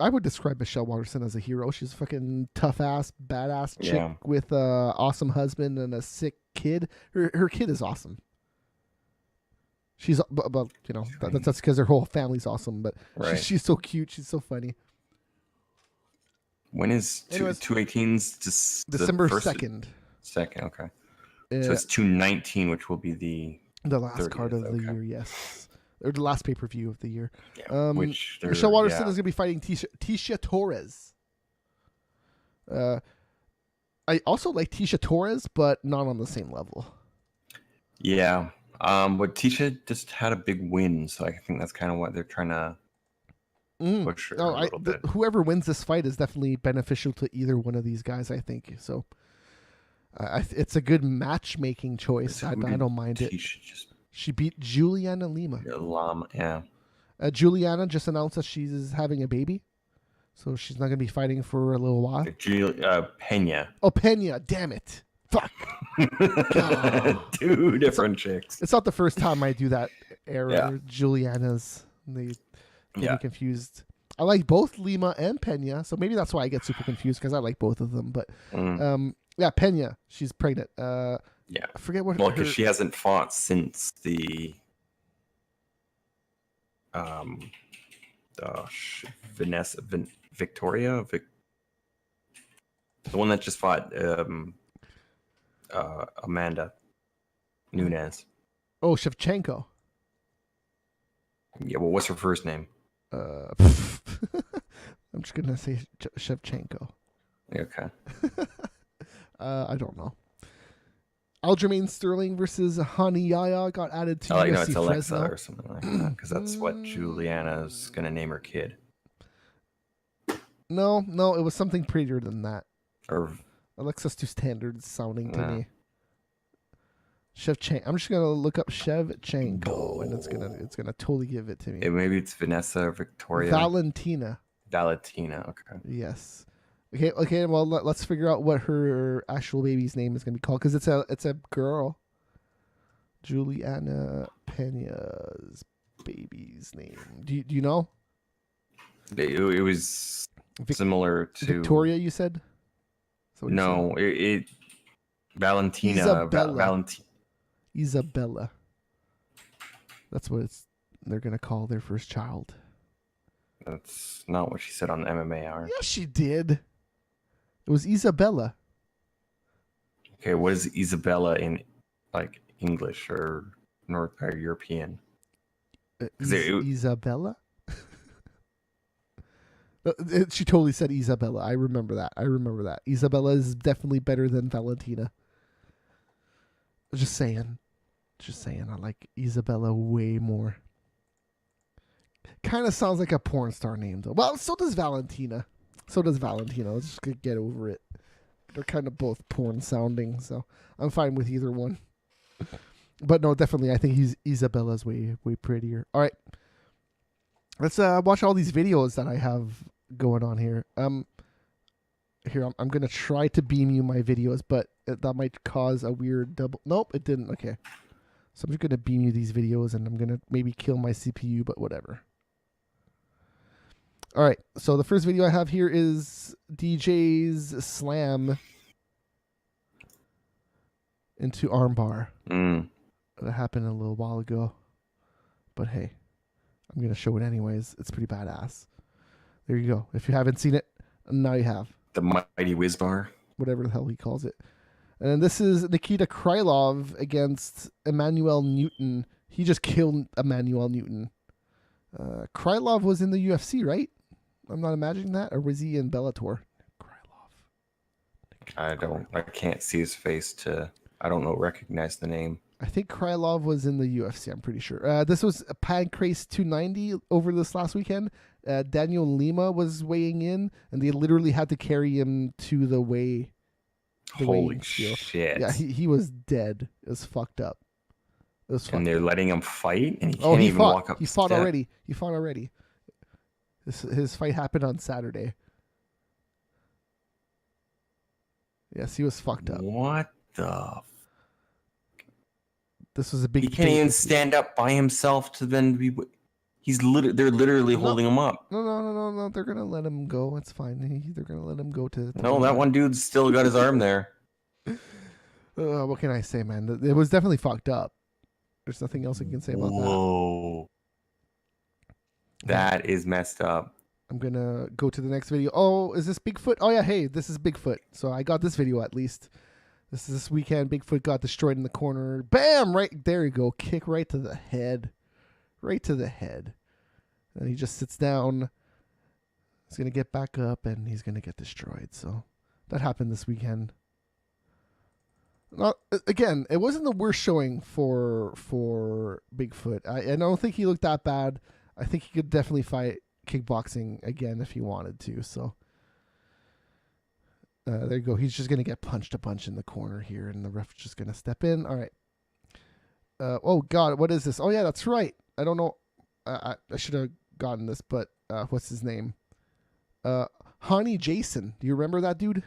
I would describe Michelle Waterson as a hero. She's a fucking tough ass, badass chick Yeah. with a awesome husband and a sick kid. Her kid is awesome. She's but that's because her whole family's awesome. But Right. she's so cute. She's so funny. When is Anyways, 218's December 2nd. Second, okay. So Uh, it's 219, which will be the the last card 30th, of the okay. year, yes, or the last pay per view of the year. yeah, which they're- Michelle Waterson yeah. is going to be fighting Tisha Torres. I also like Tisha Torres, but not on the same level. Yeah. But Tisha just had a big win, so I think that's kind of what they're trying to push her a little bit. Whoever wins this fight is definitely beneficial to either one of these guys, I think. So it's a good matchmaking choice. So I who did don't mind it. Tisha just She beat Juliana Lima. yeah. Juliana just announced that she's having a baby. So she's not going to be fighting for a little while. Pena. Oh, Pena. Damn it. Fuck. Two different chicks. It's not the first time I do that error. Yeah. Juliana's. They get Yeah. me confused. I like both Lima and Pena, so maybe that's why I get super confused because I like both of them. But yeah, Pena, she's pregnant. Yeah. I forget what. Well, her, because she hasn't fought since the Victoria, the one that just fought Amanda Nunes. Oh, Shevchenko. Yeah, well, what's her first name? I'm just gonna say Shevchenko. Okay. I don't know. Aljamain Sterling versus Hani Yaya got added to No, UFC it's Alexa Fresno. or something like that, because that's what Juliana's gonna name her kid. No, it was something prettier than that. Or Alexa's too standard sounding to Nah. me. Shevchenko. I'm just gonna look up Shevchenko, and it's gonna totally give it to me. Maybe it's Vanessa Victoria. Valentina. Okay. Yes. Okay. Well, let's figure out what her actual baby's name is gonna be called, because it's a girl. Juliana Pena's baby's name. Do you know? It was similar to Victoria. You said. No, it Valentina. Isabella. Isabella. That's what they're gonna call their first child. That's not what she said on the MMA Hour. Yes, she did. It was Isabella. Okay, what is Isabella in like English or North or European? Isabella. She totally said Isabella. I remember that. Isabella is definitely better than Valentina. Just saying. I like Isabella way more. Kind of sounds like a porn star name, though. Well, so does Valentina. Let's just get over it. They're kind of both porn sounding, so I'm fine with either one. But no, definitely, I think Isabella's way prettier. All right. Let's watch all these videos that I have going on here. Here, I'm going to try to beam you my videos, but that might cause a weird double. Nope, it didn't. Okay. So I'm just going to beam you these videos, and I'm going to maybe kill my CPU, but whatever. All right. So the first video I have here is DJ's slam into armbar. That happened a little while ago. But hey, I'm going to show it anyways. It's pretty badass. There you go. If you haven't seen it, now you have. The Mighty Whiz Bar. Whatever the hell he calls it. And this is Nikita Krylov against Emmanuel Newton. He just killed Emmanuel Newton. Krylov was in the UFC, right? I'm not imagining that. Or was he in Bellator? Krylov. I can't see his face I don't recognize the name. I think Krylov was in the UFC, I'm pretty sure. This was Pancrase 290 over this last weekend. Daniel Lima was weighing in, and they literally had to carry him to the weigh. Holy shit. Yeah, he was dead. It was fucked up. And they're letting him fight, and he can't even walk up. He fought already. His fight happened on Saturday. Yes, he was fucked up. What the? This was a big. He can't even stand up by himself to then be. They're literally holding him up. No. They're gonna let him go. It's fine. They're gonna let him go to. No, that one dude's still got his arm there. What can I say, man? It was definitely fucked up. There's nothing else I can say about that. Whoa. That is messed up. I'm gonna go to the next video. Oh, is this Bigfoot? Oh yeah, hey, this is Bigfoot. So I got this video at least. This weekend, Bigfoot got destroyed in the corner. Bam! Right there you go. Kick right to the head. Right to the head. And he just sits down. He's going to get back up, and he's going to get destroyed. So that happened this weekend. Again, it wasn't the worst showing for Bigfoot. I don't think he looked that bad. I think he could definitely fight kickboxing again if he wanted to. So there you go. He's just going to get punched a bunch in the corner here, and the ref's just going to step in. All right. Oh, God, what is this? Oh, yeah, that's right. I don't know. I should have gotten this, but what's his name? Hani Jason. Do you remember that dude?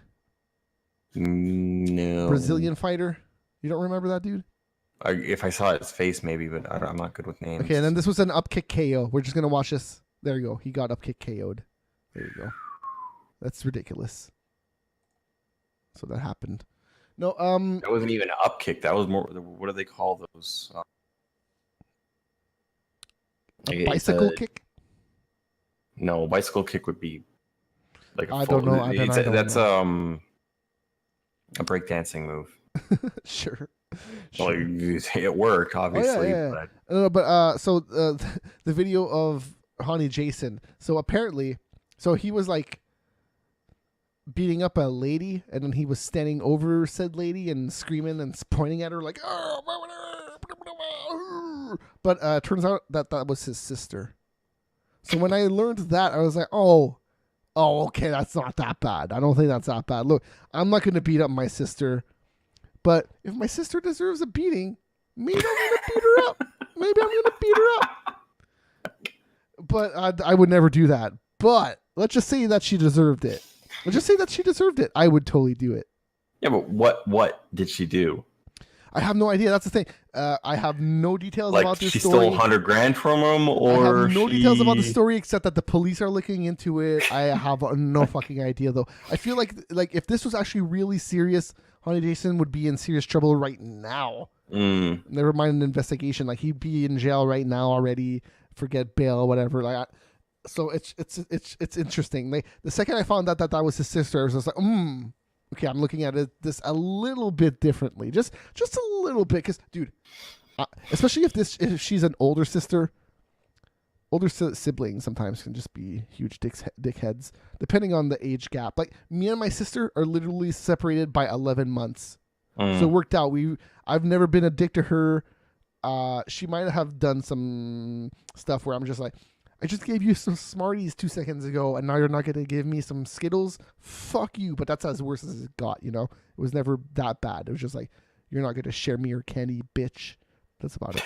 No. Brazilian fighter. You don't remember that dude? If I saw his face, maybe, but I'm not good with names. Okay, and then this was an up kick KO. We're just going to watch this. There you go. He got up kick KO'd. There you go. That's ridiculous. So that happened. No, that wasn't even an up kick. That was more. What do they call those? A bicycle kick? No, bicycle kick would be like. I don't know. That's a breakdancing move. Sure. Well, it worked, obviously. But so the video of Hani Jason. So apparently, he was like beating up a lady, and then he was standing over said lady and screaming and pointing at her like, but turns out that was his sister. So when I learned that, I was like, oh, okay, that's not that bad. I don't think that's that bad. Look, I'm not going to beat up my sister, But if my sister deserves a beating, maybe I'm gonna beat her up. Maybe I'm gonna beat her up. But I would never do that. But let's just say that she deserved it. Let's just say that she deserved it. I would totally do it. Yeah, but what did she do? I have no idea. That's the thing. I have no details Like about this she story. stole $100,000 from him, or I have no details about the story except that the police are looking into it. I have no fucking idea though. I feel like if this was actually really serious, Honey Jason would be in serious trouble right now. Never mind an investigation. Like he'd be in jail right now already. Forget bail, whatever. Like, so it's interesting. Like the second I found out that was his sister, I was just like, okay, I'm looking at this a little bit differently, just a little bit, because dude, especially if she's an older sister, siblings sometimes can just be huge dickheads, depending on the age gap. Like me and my sister are literally separated by 11 months, so it worked out. I've never been a dick to her. She might have done some stuff where I'm just like, I just gave you some Smarties 2 seconds ago, and now you're not going to give me some Skittles? Fuck you. But that's as worse as it got, you know? It was never that bad. It was just like, you're not going to share me your candy, bitch. That's about it.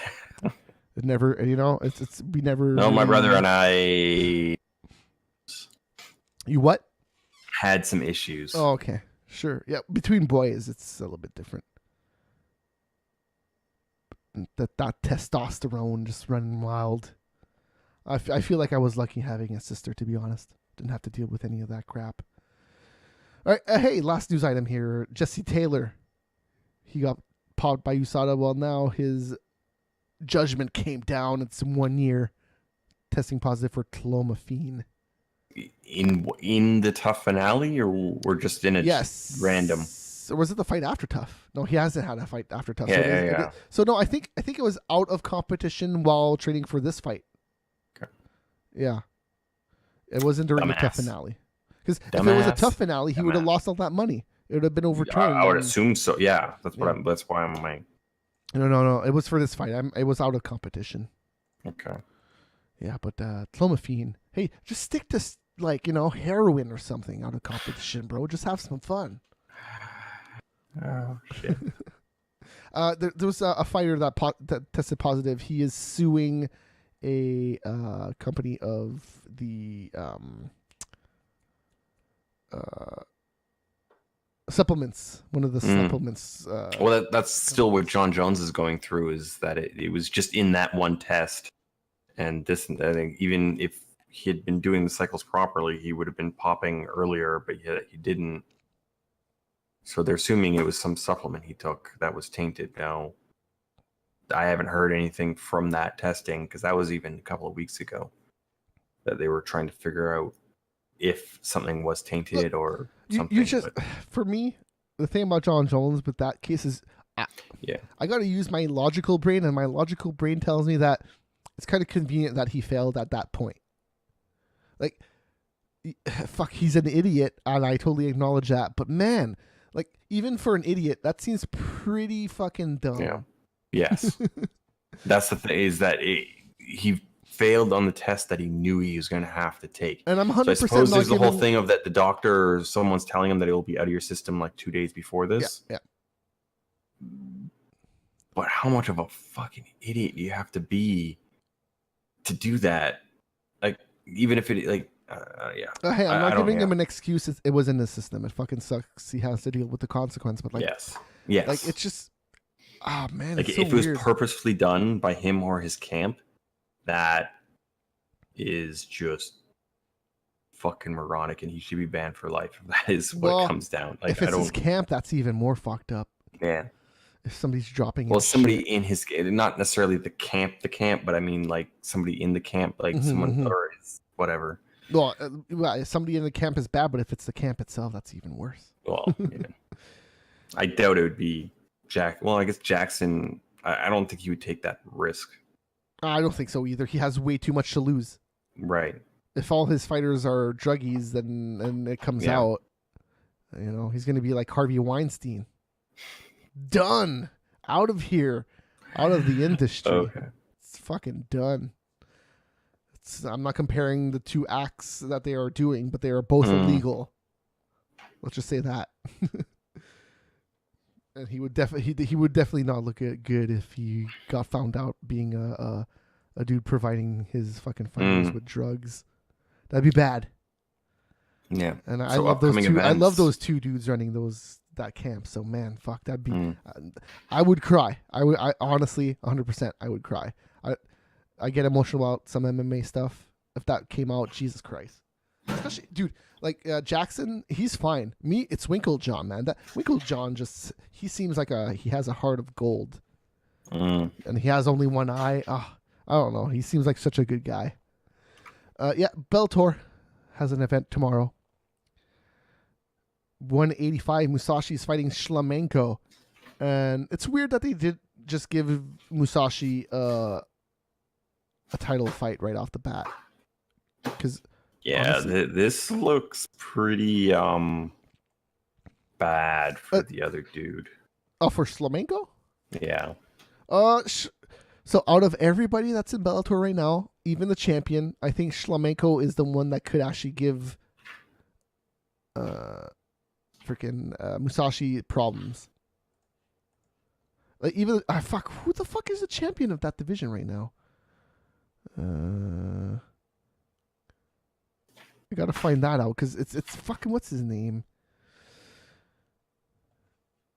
It never, you know, we never. No, my brother and I. You what? Had some issues. Oh, okay. Sure. Yeah, between boys, it's a little bit different. That testosterone just running wild. I feel like I was lucky having a sister, to be honest. Didn't have to deal with any of that crap. All right, hey, last news item here. Jesse Taylor. He got popped by USADA. Well, now his judgment came down. It's 1 year. Testing positive for clomiphene. In the Tough finale, or we're just in a random? Or was it the fight after Tough? No, he hasn't had a fight after Tough. Yeah. So no, I think it was out of competition while training for this fight. Yeah, it wasn't during the Tough finale. Because if it was a Tough finale, he would have lost all that money. It would have been overturned. I would assume so. Yeah, that's why I'm like. No. It was for this fight. It was out of competition. Okay. Yeah, but clomiphene. Hey, just stick to heroin or something out of competition, bro. Just have some fun. Oh shit. There was a fighter that tested positive. He is suing a company of the supplements. One of the supplements. Well, that's still what John Jones is going through. Is that it was just in that one test, and this. I think even if he had been doing the cycles properly, he would have been popping earlier, but yet he didn't. So they're assuming it was some supplement he took that was tainted. Now, I haven't heard anything from that testing, because that was even a couple of weeks ago that they were trying to figure out if something was tainted or something. You just, for me, the thing about John Jones with that case is, I got to use my logical brain, and my logical brain tells me that it's kind of convenient that he failed at that point. Like, fuck, he's an idiot, and I totally acknowledge that. But man, like, even for an idiot, that seems pretty fucking dumb. Yeah. Yes. That's the thing, is that he failed on the test that he knew he was going to have to take. And I'm 100% so I suppose there's the whole thing of that the doctor or someone's telling him that it will be out of your system like 2 days before this. Yeah. But how much of a fucking idiot do you have to be to do that? Like, even if it, like, hey, I'm not giving him an excuse. It was in the system. It fucking sucks. He has to deal with the consequence. But like, yes, like it's just, man. Like, it's so if it was weird. purposefully done by him or his camp, that is just fucking moronic, and he should be banned for life. That is what it comes down. Like, if it's his camp, that's even more fucked up. Man, if somebody's dropping, somebody in his, not necessarily the camp, but I mean like somebody in the camp, like someone or whatever. Well, somebody in the camp is bad, but if it's the camp itself, that's even worse. Well, I doubt it would be Jack. Well, I guess Jackson. I don't think he would take that risk. I don't think so either. He has way too much to lose. Right. If all his fighters are druggies, then it comes out. You know, he's going to be like Harvey Weinstein. Done. Out of here. Out of the industry. Okay. It's fucking done. I'm not comparing the two acts that they are doing, but they are both illegal. Let's just say that. And he would definitely not look good if he got found out being a dude providing his fucking fighters with drugs. That'd be bad. Yeah. And I So love those upcoming two. I love events. those two dudes running that camp. So man, fuck, that'd be. I would cry. I honestly, 100%, I would cry. I get emotional about some MMA stuff. If that came out, Jesus Christ. Especially, dude, like Jackson, he's fine. Me, it's Winklejohn, man. That Winklejohn he seems like he has a heart of gold, and he has only one eye. I don't know. He seems like such a good guy. Yeah, Bellator has an event tomorrow. 185, Musashi is fighting Shlamenko, and it's weird that they did just give Musashi a title fight right off the bat, because this looks pretty bad for the other dude. Oh, for Shlamenko? Yeah. So out of everybody that's in Bellator right now, even the champion, I think Shlamenko is the one that could actually give Musashi problems. Like even who the fuck is the champion of that division right now? I gotta find that out because it's fucking what's his name?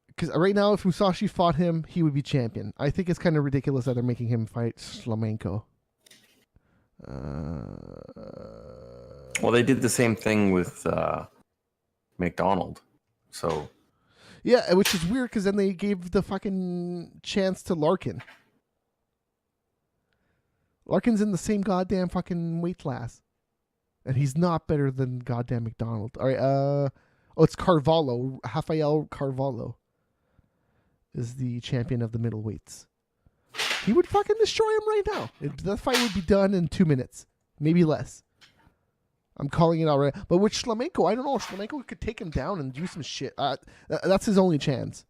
Because right now, if Musashi fought him, he would be champion. I think it's kind of ridiculous that they're making him fight Shlamenko. Well, they did the same thing with McDonald. So yeah, which is weird because then they gave the fucking chance to Larkin. Larkin's in the same goddamn fucking weight class, and he's not better than goddamn McDonald. All right, it's Carvalho. Rafael Carvalho is the champion of the middleweights. He would fucking destroy him right now. The fight would be done in 2 minutes, maybe less. I'm calling it out right. But with Shlamenko, I don't know. Shlamenko could take him down and do some shit. That's his only chance.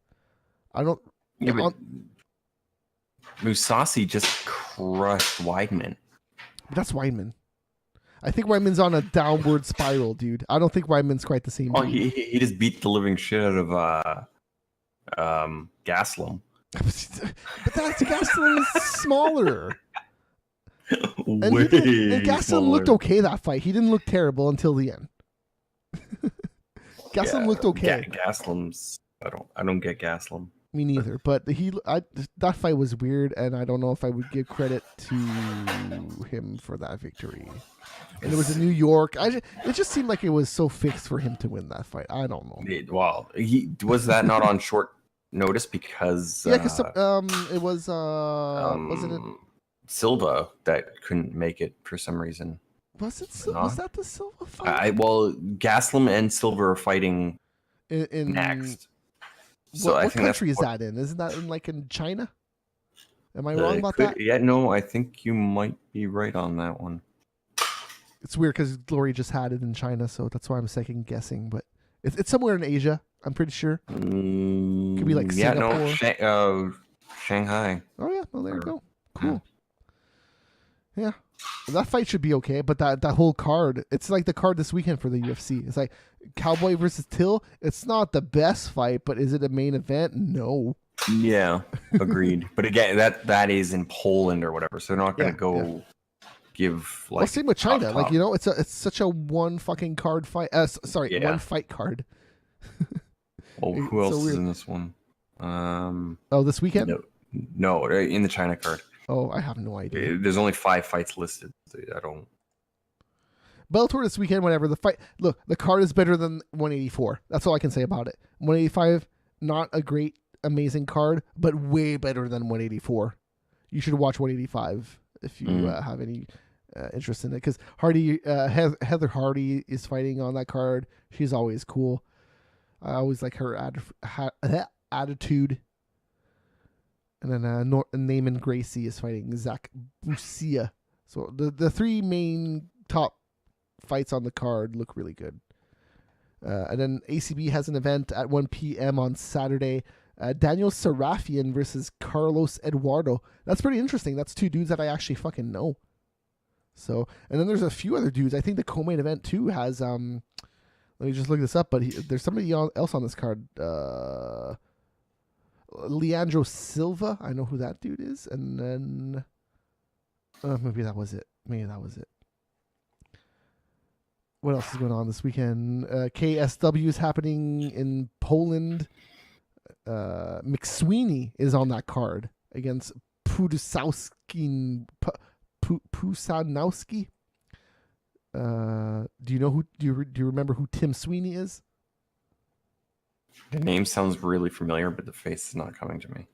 I don't. Yeah, but Musashi just crushed Weidman. But that's Weidman. I think Weidman's on a downward spiral, dude. I don't think Weidman's quite the same. Oh, he just beat the living shit out of Gaslam. But that's Gaslam is smaller. And Gaslam looked okay that fight. He didn't look terrible until the end. Gaslam looked okay. Gaslam's I don't get Gaslam. Me neither. But that fight was weird, and I don't know if I would give credit to him for that victory. And it was in New York. It just seemed like it was so fixed for him to win that fight. I don't know. Was that not on short notice because because it was wasn't it Silva that couldn't make it for some reason? Was that the Silva fight? Gaslam and Silva are fighting in next. So what country is that in? Isn't that in China? Am I wrong about that? Yeah, no, I think you might be right on that one. It's weird because Glory just had it in China, so that's why I'm second guessing. But it's somewhere in Asia, I'm pretty sure. Could be like Singapore. Shanghai. Oh yeah, well there you go. Cool. Yeah, that fight should be okay. But that whole card, it's like the card this weekend for the UFC. It's like Cowboy versus Till. It's not the best fight, but is it a main event? No. Yeah, agreed. But again, that is in Poland or whatever, so they're not going to go give like. Well, same with China. Top. Like it's such a one fucking card fight. One fight card. Who else is in this one? This weekend? No, in the China card. Oh, I have no idea. There's only 5 fights listed. I don't. Bellator this weekend, whatever. The fight. Look, the card is better than 184. That's all I can say about it. 185, not a great, amazing card, but way better than 184. You should watch 185 if you have any interest in it. Because Heather Hardy is fighting on that card. She's always cool. I always like her attitude. And then Naaman Gracie is fighting Zach Busia. So the 3 main top fights on the card look really good. And then ACB has an event at 1 p.m. on Saturday. Daniel Sarafian versus Carlos Eduardo. That's pretty interesting. That's 2 dudes that I actually fucking know. So, and then there's a few other dudes. I think the co-main event too has let me just look this up. But there's somebody else on this card. Leandro Silva. I know who that dude is. And then maybe that was it. What else is going on this weekend? KSW is happening in Poland. McSweeney is on that card against Pusanowski. Do you remember who Tim Sweeney is? The name sounds really familiar, but the face is not coming to me.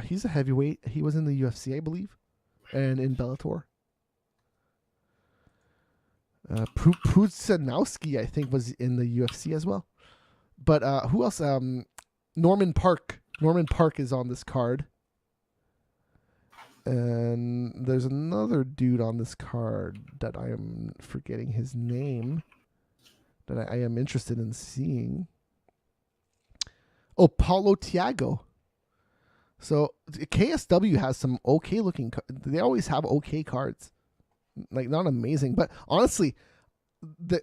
He's a heavyweight. He was in the UFC, I believe, and in Bellator. Pusanowski, I think, was in the UFC as well. But who else? Norman Park. Norman Park is on this card. And there's another dude on this card that I am forgetting his name that I am interested in seeing. Oh, Paulo Thiago. So KSW has some okay looking. They always have okay cards, like not amazing, but honestly, the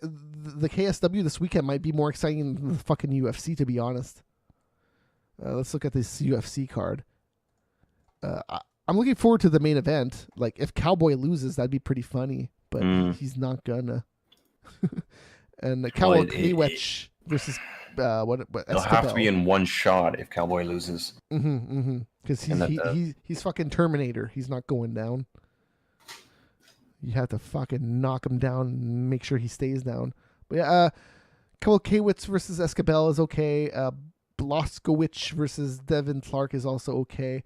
KSW this weekend might be more exciting than the fucking UFC. To be honest, let's look at this UFC card. I'm looking forward to the main event. Like if Cowboy loses, that'd be pretty funny, but he's not gonna. And Cowboy Kwech versus what? It'll have to be in one shot if Cowboy loses. Because he's fucking Terminator. He's not going down. You have to fucking knock him down and make sure he stays down. But yeah, Kwech versus Escabel is okay. Blaskowicz versus Devin Clark is also okay.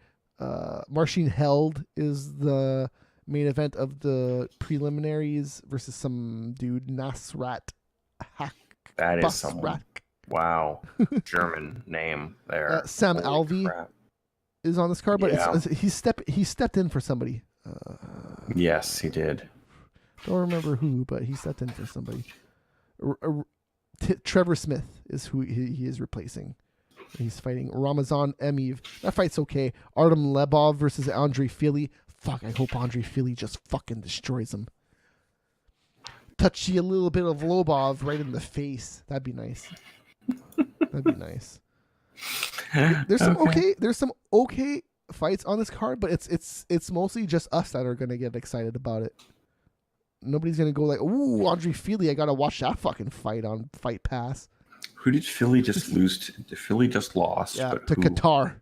Marcin Held is the main event of the preliminaries versus some dude Nasrat Hak. That is someone. Wow, German name there. Sam Alvey is on this card, but he stepped in for somebody. Yes, he did. Don't remember who, but he stepped in for somebody. Trevor Smith is who he is replacing. He's fighting Ramazan Emeev. That fight's okay. Artem Lebov versus Andre Fili. Fuck, I hope Andre Fili just fucking destroys him. Touch a little bit of Lobov right in the face. That'd be nice. There's some okay fights on this card, but it's mostly just us that are gonna get excited about it. Nobody's gonna go like, ooh, Andre Fili, I gotta watch that fucking fight on Fight Pass. Who did Philly just lose to? Philly just lost. Yeah, to Qatar.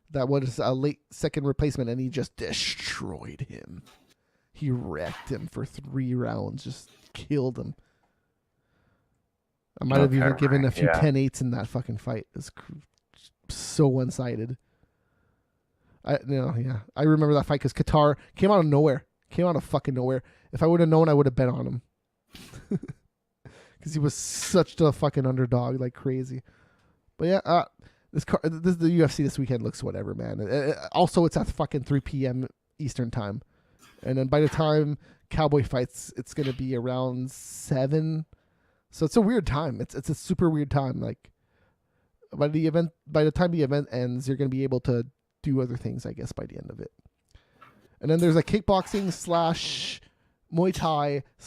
That was a late second replacement, and he just destroyed him. He wrecked him for 3 rounds, just killed him. I might have even given a few 10-8s in that fucking fight. It was so one-sided. I remember that fight because Qatar came out of nowhere. Came out of fucking nowhere. If I would have known, I would have bet on him. Because he was such a fucking underdog, like crazy. But yeah, the UFC this weekend looks whatever, man. Also, it's at fucking 3 p.m. Eastern time. And then by the time Cowboy fights, it's going to be around 7. So it's a weird time. It's a super weird time. Like by the time the event ends, you're going to be able to do other things, I guess, by the end of it. And then there's a kickboxing / Muay Thai /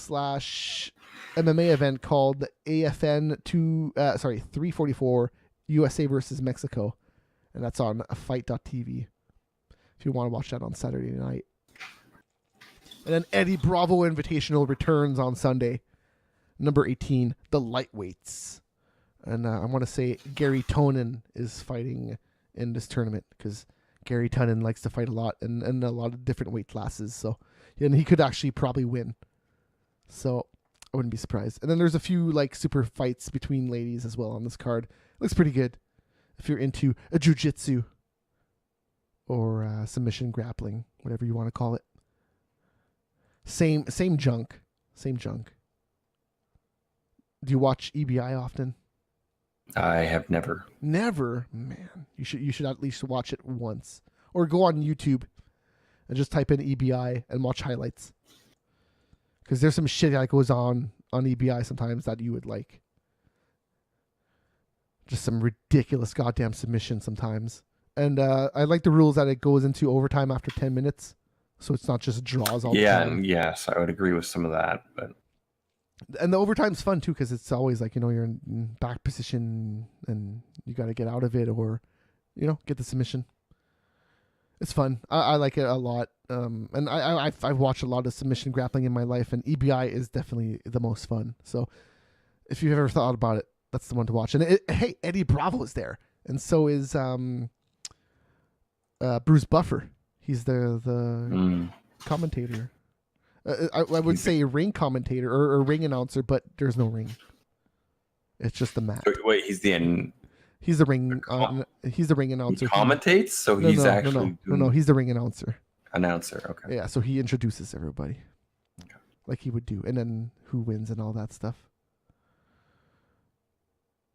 MMA event called the AFN 344 USA versus Mexico. And that's on fight.tv if you want to watch that on Saturday night. And then Eddie Bravo Invitational returns on Sunday. Number 18, the lightweights. And I want to say Gary Tonin is fighting in this tournament because Gary Tonin likes to fight a lot and a lot of different weight classes. So, and he could actually probably win. So I wouldn't be surprised. And then there's a few like super fights between ladies as well on this card. Looks pretty good if you're into a jiu-jitsu or submission grappling, whatever you want to call it. Same junk. Do you watch EBI often? I have never. Never? Man, you should at least watch it once. Or go on YouTube and just type in EBI and watch highlights. Because there's some shit that goes on EBI sometimes that you would like. Just some ridiculous goddamn submission sometimes. And I like the rules that it goes into overtime after 10 minutes. So it's not just draws all the time. And yes, I would agree with some of that. And the overtime's fun too because it's always like, you're in back position and you got to get out of it or get the submission. It's fun. I like it a lot. And I've watched a lot of submission grappling in my life, and EBI is definitely the most fun. So if you've ever thought about it, that's the one to watch. And hey, Eddie Bravo is there, and so is Bruce Buffer. He's the commentator. I would say ring commentator or ring announcer, but there's no ring. It's just the mat. Wait, he's the ring. He's the ring announcer. He commentates, so he's actually no. He's the ring announcer. Announcer, okay. Yeah, so he introduces everybody, like he would do, and then who wins and all that stuff.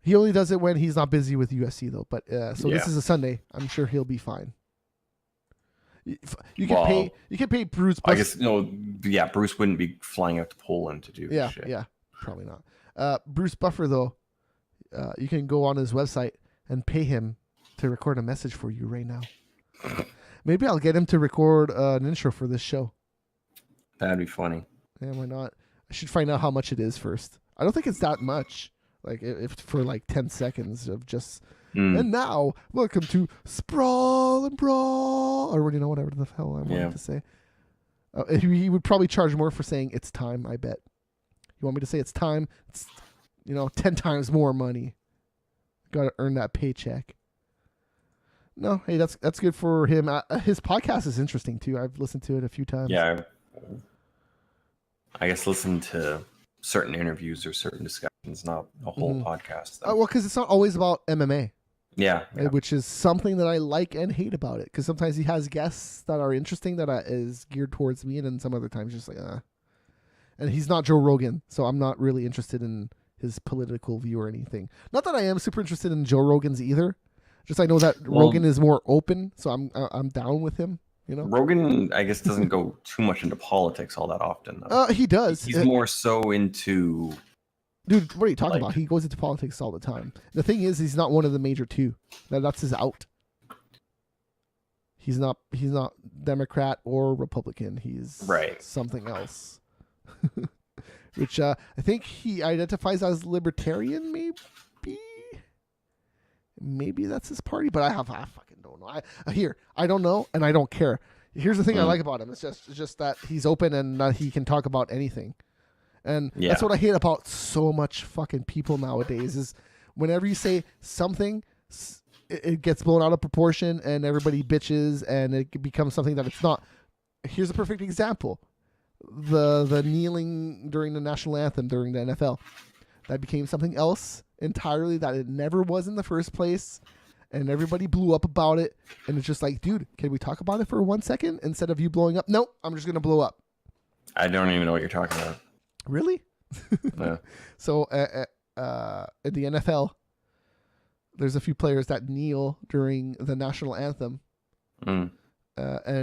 He only does it when he's not busy with UFC though. But this is a Sunday. I'm sure he'll be fine. You can pay Bruce. I guess Bruce wouldn't be flying out to Poland to do shit. Yeah, probably not. Bruce Buffer though, you can go on his website and pay him to record a message for you right now. Maybe I'll get him to record an intro for this show. That'd be funny. Yeah, why not? I should find out how much it is first. I don't think it's that much. Like if for like 10 seconds of just. And now, welcome to Sprawl and Brawl, or whatever the hell I wanted to say. He would probably charge more for saying it's time. I bet. You want me to say it's time? It's 10 times more money. Got to earn that paycheck. No, hey, that's good for him. His podcast is interesting too. I've listened to it a few times. Yeah, I guess listen to certain interviews or certain discussions, not a whole podcast. Well, because it's not always about MMA. Yeah, which is something that I like and hate about it. Because sometimes he has guests that are interesting that is geared towards me, and then some other times just like, And he's not Joe Rogan, so I'm not really interested in his political view or anything. Not that I am super interested in Joe Rogan's either. Just I know that Rogan is more open, so I'm down with him. Rogan, I guess, doesn't go too much into politics all that often, though. He does. He's more so into. Dude, what are you talking about? He goes into politics all the time. The thing is, he's not one of the major two. That's his out. He's not Democrat or Republican. He's something else. Which I think he identifies as libertarian, maybe. Maybe that's his party, but I fucking don't know. I don't know, and I don't care. Here's the thing I like about him. It's just that he's open and that he can talk about anything. And that's what I hate about so much fucking people nowadays is whenever you say something, it gets blown out of proportion and everybody bitches and it becomes something that it's not. Here's a perfect example. The kneeling during the national anthem during the NFL. That became something else entirely that it never was in the first place. And everybody blew up about it. And it's just like, dude, can we talk about it for 1 second instead of you blowing up? Nope, I'm just going to blow up. I don't even know what you're talking about. Really? No. So in the NFL, there's a few players that kneel during the national anthem. And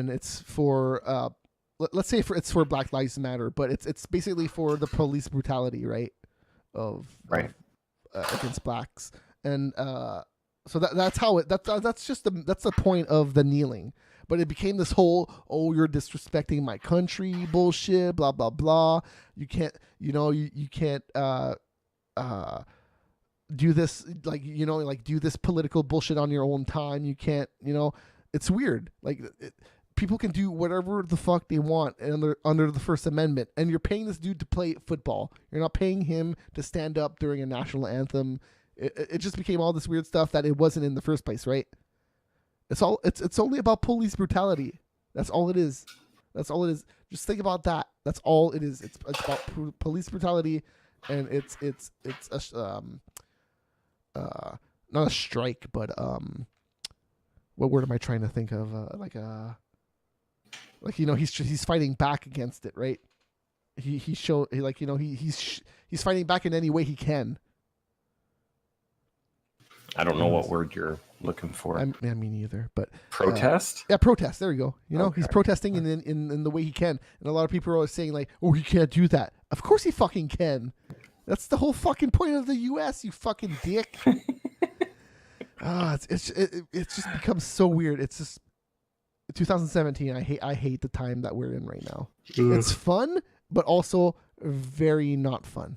it's for, let's say it's for Black Lives Matter, but it's basically for the police brutality, right? Against blacks. And so that's how that's the point of the kneeling. But it became this whole, you're disrespecting my country bullshit, blah blah blah. You can't, you can't do this do this political bullshit on your own time. You can't, it's weird. People can do whatever the fuck they want under the First Amendment, and you're paying this dude to play football. You're not paying him to stand up during a national anthem. It just became all this weird stuff that it wasn't in the first place, right? It's only about police brutality. That's all it is. That's all it is. Just think about that. That's all it is. It's about police brutality, and it's not a strike, but what word am I trying to think of? He's fighting back against it, right? He's fighting back in any way he can. I don't know what word you're looking for. Me neither. But protest? Protest. There you go. Okay. He's protesting in the way he can, and a lot of people are saying like, "Oh, he can't do that." Of course he fucking can. That's the whole fucking point of the U.S. You fucking dick. It's just become so weird. It's just 2017. I hate the time that we're in right now. It's fun, but also very not fun.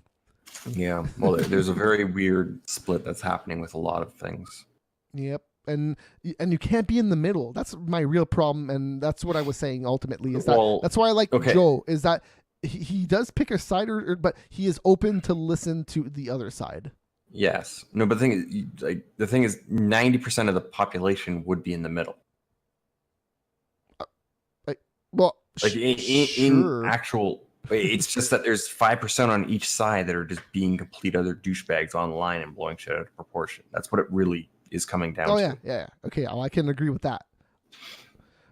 Yeah. Well, there's a very weird split that's happening with a lot of things. Yep. and you can't be in the middle. That's my real problem, and that's what I was saying ultimately. Is that that's why I like Joe, is that he does pick a side, but he is open to listen to the other side. Yes. No, but the thing is, 90% of the population would be in the middle. In actual, it's just that there's 5% on each side that are just being complete other douchebags online and blowing shit out of proportion. That's what it really is coming down to. Oh yeah. Okay, I can agree with that.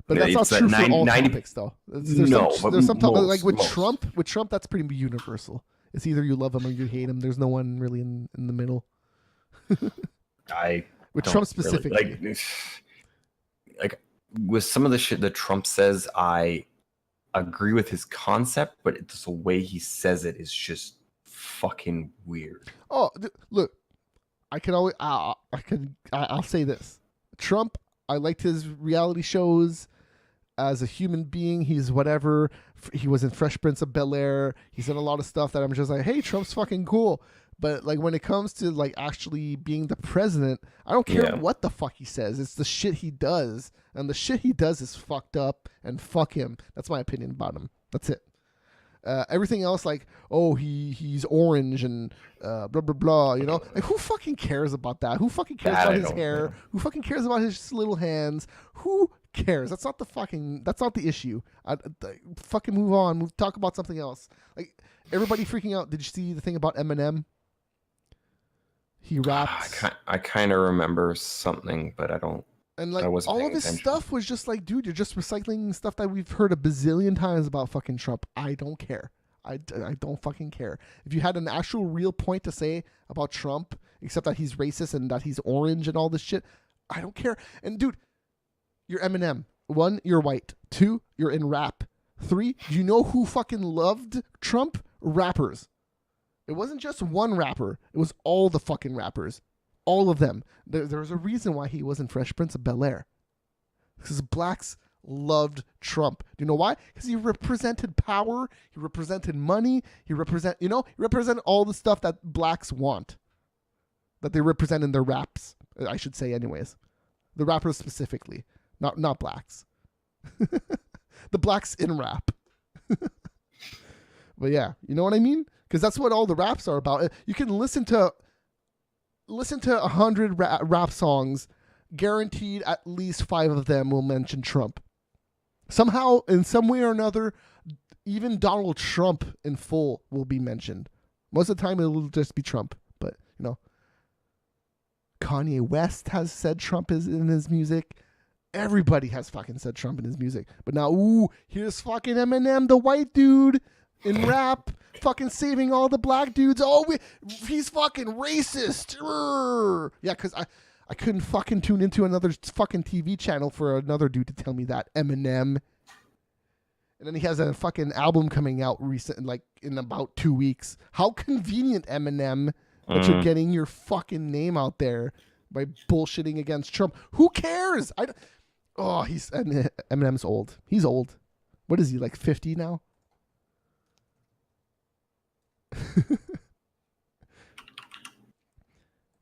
But that's not true for all topics, though. There's some topics, like with Trump. With Trump, that's pretty universal. It's either you love him or you hate him. There's no one really in the middle. With Trump specifically, really, like with some of the shit that Trump says, I agree with his concept, but it's the way he says it is just fucking weird. Oh, look, I'll say this: Trump. I liked his reality shows. As a human being, he's whatever. He was in Fresh Prince of Bel-Air. He's in a lot of stuff that I'm just like, hey, Trump's fucking cool. But like when it comes to like actually being the president, I don't care what the fuck he says. It's the shit he does, and the shit he does is fucked up. And fuck him. That's my opinion about him. That's it. Everything else, like, oh, he's orange and blah blah blah. You know, like who fucking cares about that? Who fucking cares about his hair? Know. Who fucking cares about his little hands? Who cares? That's not the issue. Fucking move on. Talk about something else. Like everybody freaking out. Did you see the thing about Eminem? He raps. I kind of remember something, but I don't. And like all of his stuff was just like, dude, you're just recycling stuff that we've heard a bazillion times about fucking Trump. I don't care. I don't fucking care. If you had an actual real point to say about Trump, except that he's racist and that he's orange and all this shit, I don't care. And dude, you're Eminem. 1, you're white. 2, you're in rap. 3, do you know who fucking loved Trump? Rappers. It wasn't just one rapper. It was all the fucking rappers. All of them. There was a reason why he wasn't Fresh Prince of Bel-Air. Because blacks loved Trump. Do you know why? Because he represented power. He represented money. He represented all the stuff that blacks want. That they represent in their raps, I should say anyways. The rappers specifically. Not blacks. The blacks in rap. But yeah, you know what I mean? Because that's what all the raps are about. You can listen to 100 rap songs, guaranteed at least 5 of them will mention Trump. Somehow, in some way or another, even Donald Trump in full will be mentioned. Most of the time, it will just be Trump. But, you know, Kanye West has said Trump is in his music. Everybody has fucking said Trump in his music. But now, here's fucking Eminem, the white dude, in rap, fucking saving all the black dudes. He's fucking racist. Yeah, because I couldn't fucking tune into another fucking TV channel for another dude to tell me that. Eminem. And then he has a fucking album coming out like in about 2 weeks. How convenient, Eminem, that you're getting your fucking name out there by bullshitting against Trump. Who cares? Eminem's old. He's old. What is he, like 50 now?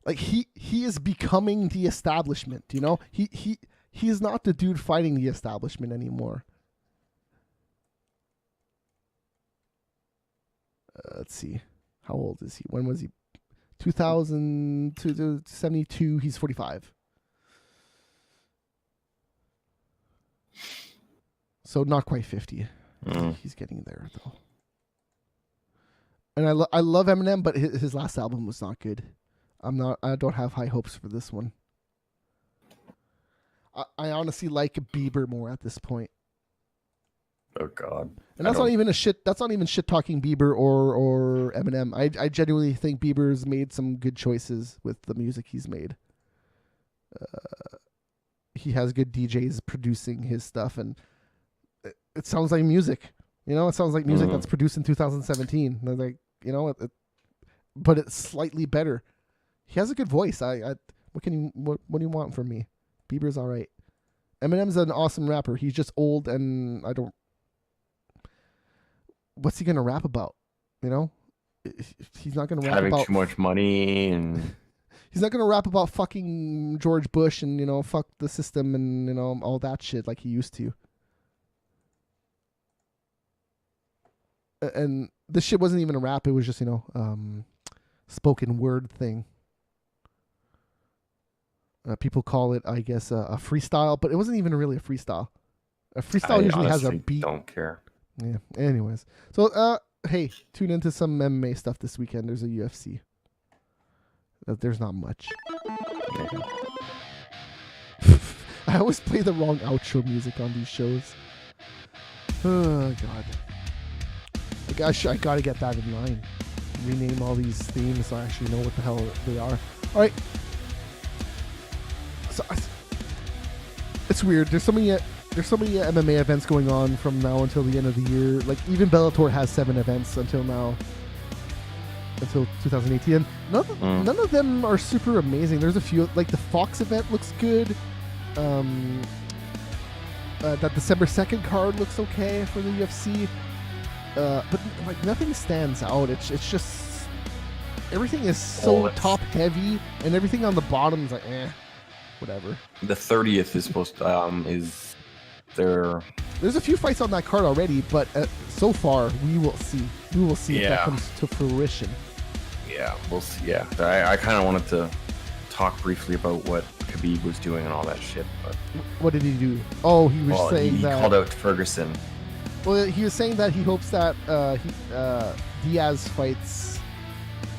Like he is becoming the establishment, you know? He is not the dude fighting the establishment anymore. Let's see. How old is he? When was he? 2072. He's 45. So not quite 50. He's getting there though. And I love Eminem, but his last album was not good. I don't have high hopes for this one. I honestly like Bieber more at this point. Oh God! And that's not even shit talking Bieber or Eminem. I genuinely think Bieber's made some good choices with the music he's made. He has good DJs producing his stuff, and it sounds like music. You know, it sounds like music that's produced in 2017. And like, you know, but it's slightly better. He has a good voice. What do you want from me? Bieber's all right. Eminem's an awesome rapper. He's just old, and what's he gonna rap about? You know, he's not gonna rap having about too much money and He's not gonna rap about fucking George Bush and fuck the system and all that shit like he used to. And this shit wasn't even a rap. It was just spoken word thing. People call it, I guess, a freestyle, but it wasn't even really a freestyle. A freestyle usually has a beat. Don't care. Yeah. Anyways, so hey, tune into some MMA stuff this weekend. There's a UFC. There's not much. I always play the wrong outro music on these shows. Oh god. I gotta get that in line. Rename all these themes so I actually know what the hell they are. All right. So it's weird. There's so many MMA events going on from now until the end of the year. Like even Bellator has 7 events until now, until 2018. And none of them are super amazing. There's a few, like the Fox event looks good. That December 2nd card looks okay for the UFC. But like nothing stands out. It's just everything is so top heavy, and everything on the bottom is like whatever. The 30th is supposed to is there. There's a few fights on that card already, but so far we will see. We will see if that comes to fruition. Yeah, we'll see. Yeah, I kind of wanted to talk briefly about what Khabib was doing and all that shit. But what did he do? Oh, he was saying he that called out Ferguson. Well, he was saying that he hopes that Diaz fights.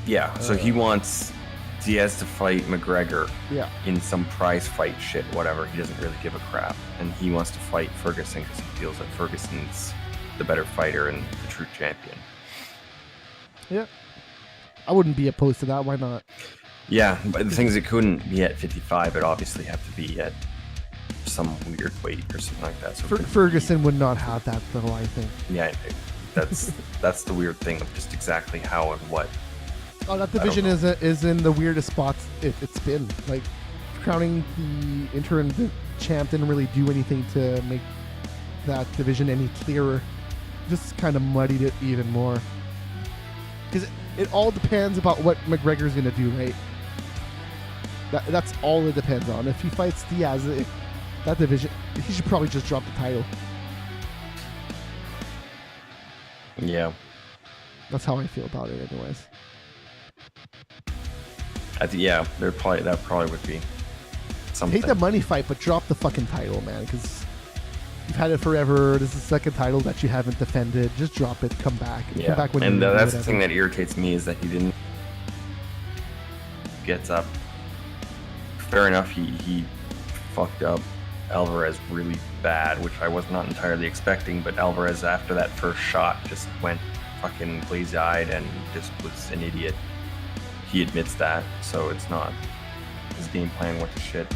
Yeah, so he wants Diaz to fight McGregor. Yeah. In some prize fight shit, whatever. He doesn't really give a crap, and he wants to fight Ferguson because he feels like Ferguson's the better fighter and the true champion. Yeah. I wouldn't be opposed to that. Why not? Yeah, but the thing is, it couldn't be at 55. It obviously have to be at some weird weight or something like that. So Ferguson would not have that though, I think. Yeah, that's the weird thing of just exactly how and what. Oh, that division is in the weirdest spots it's been. Like crowning the interim champ didn't really do anything to make that division any clearer. Just kind of muddied it even more. Because it all depends about what McGregor's going to do, right? That's all it depends on. If he fights Diaz, that division, he should probably just drop the title. Yeah. That's how I feel about it anyways. Yeah, that probably would be something. Hate the money fight, but drop the fucking title, man, because you've had it forever. This is the second title that you haven't defended. Just drop it. Come back. Yeah. Come back when and you that's the thing that irritates me is that he didn't gets up. Fair enough, he fucked up Alvarez really bad, which I was not entirely expecting, but Alvarez after that first shot just went fucking glazy-eyed and just was an idiot. He admits that, so it's not his game plan went to shit.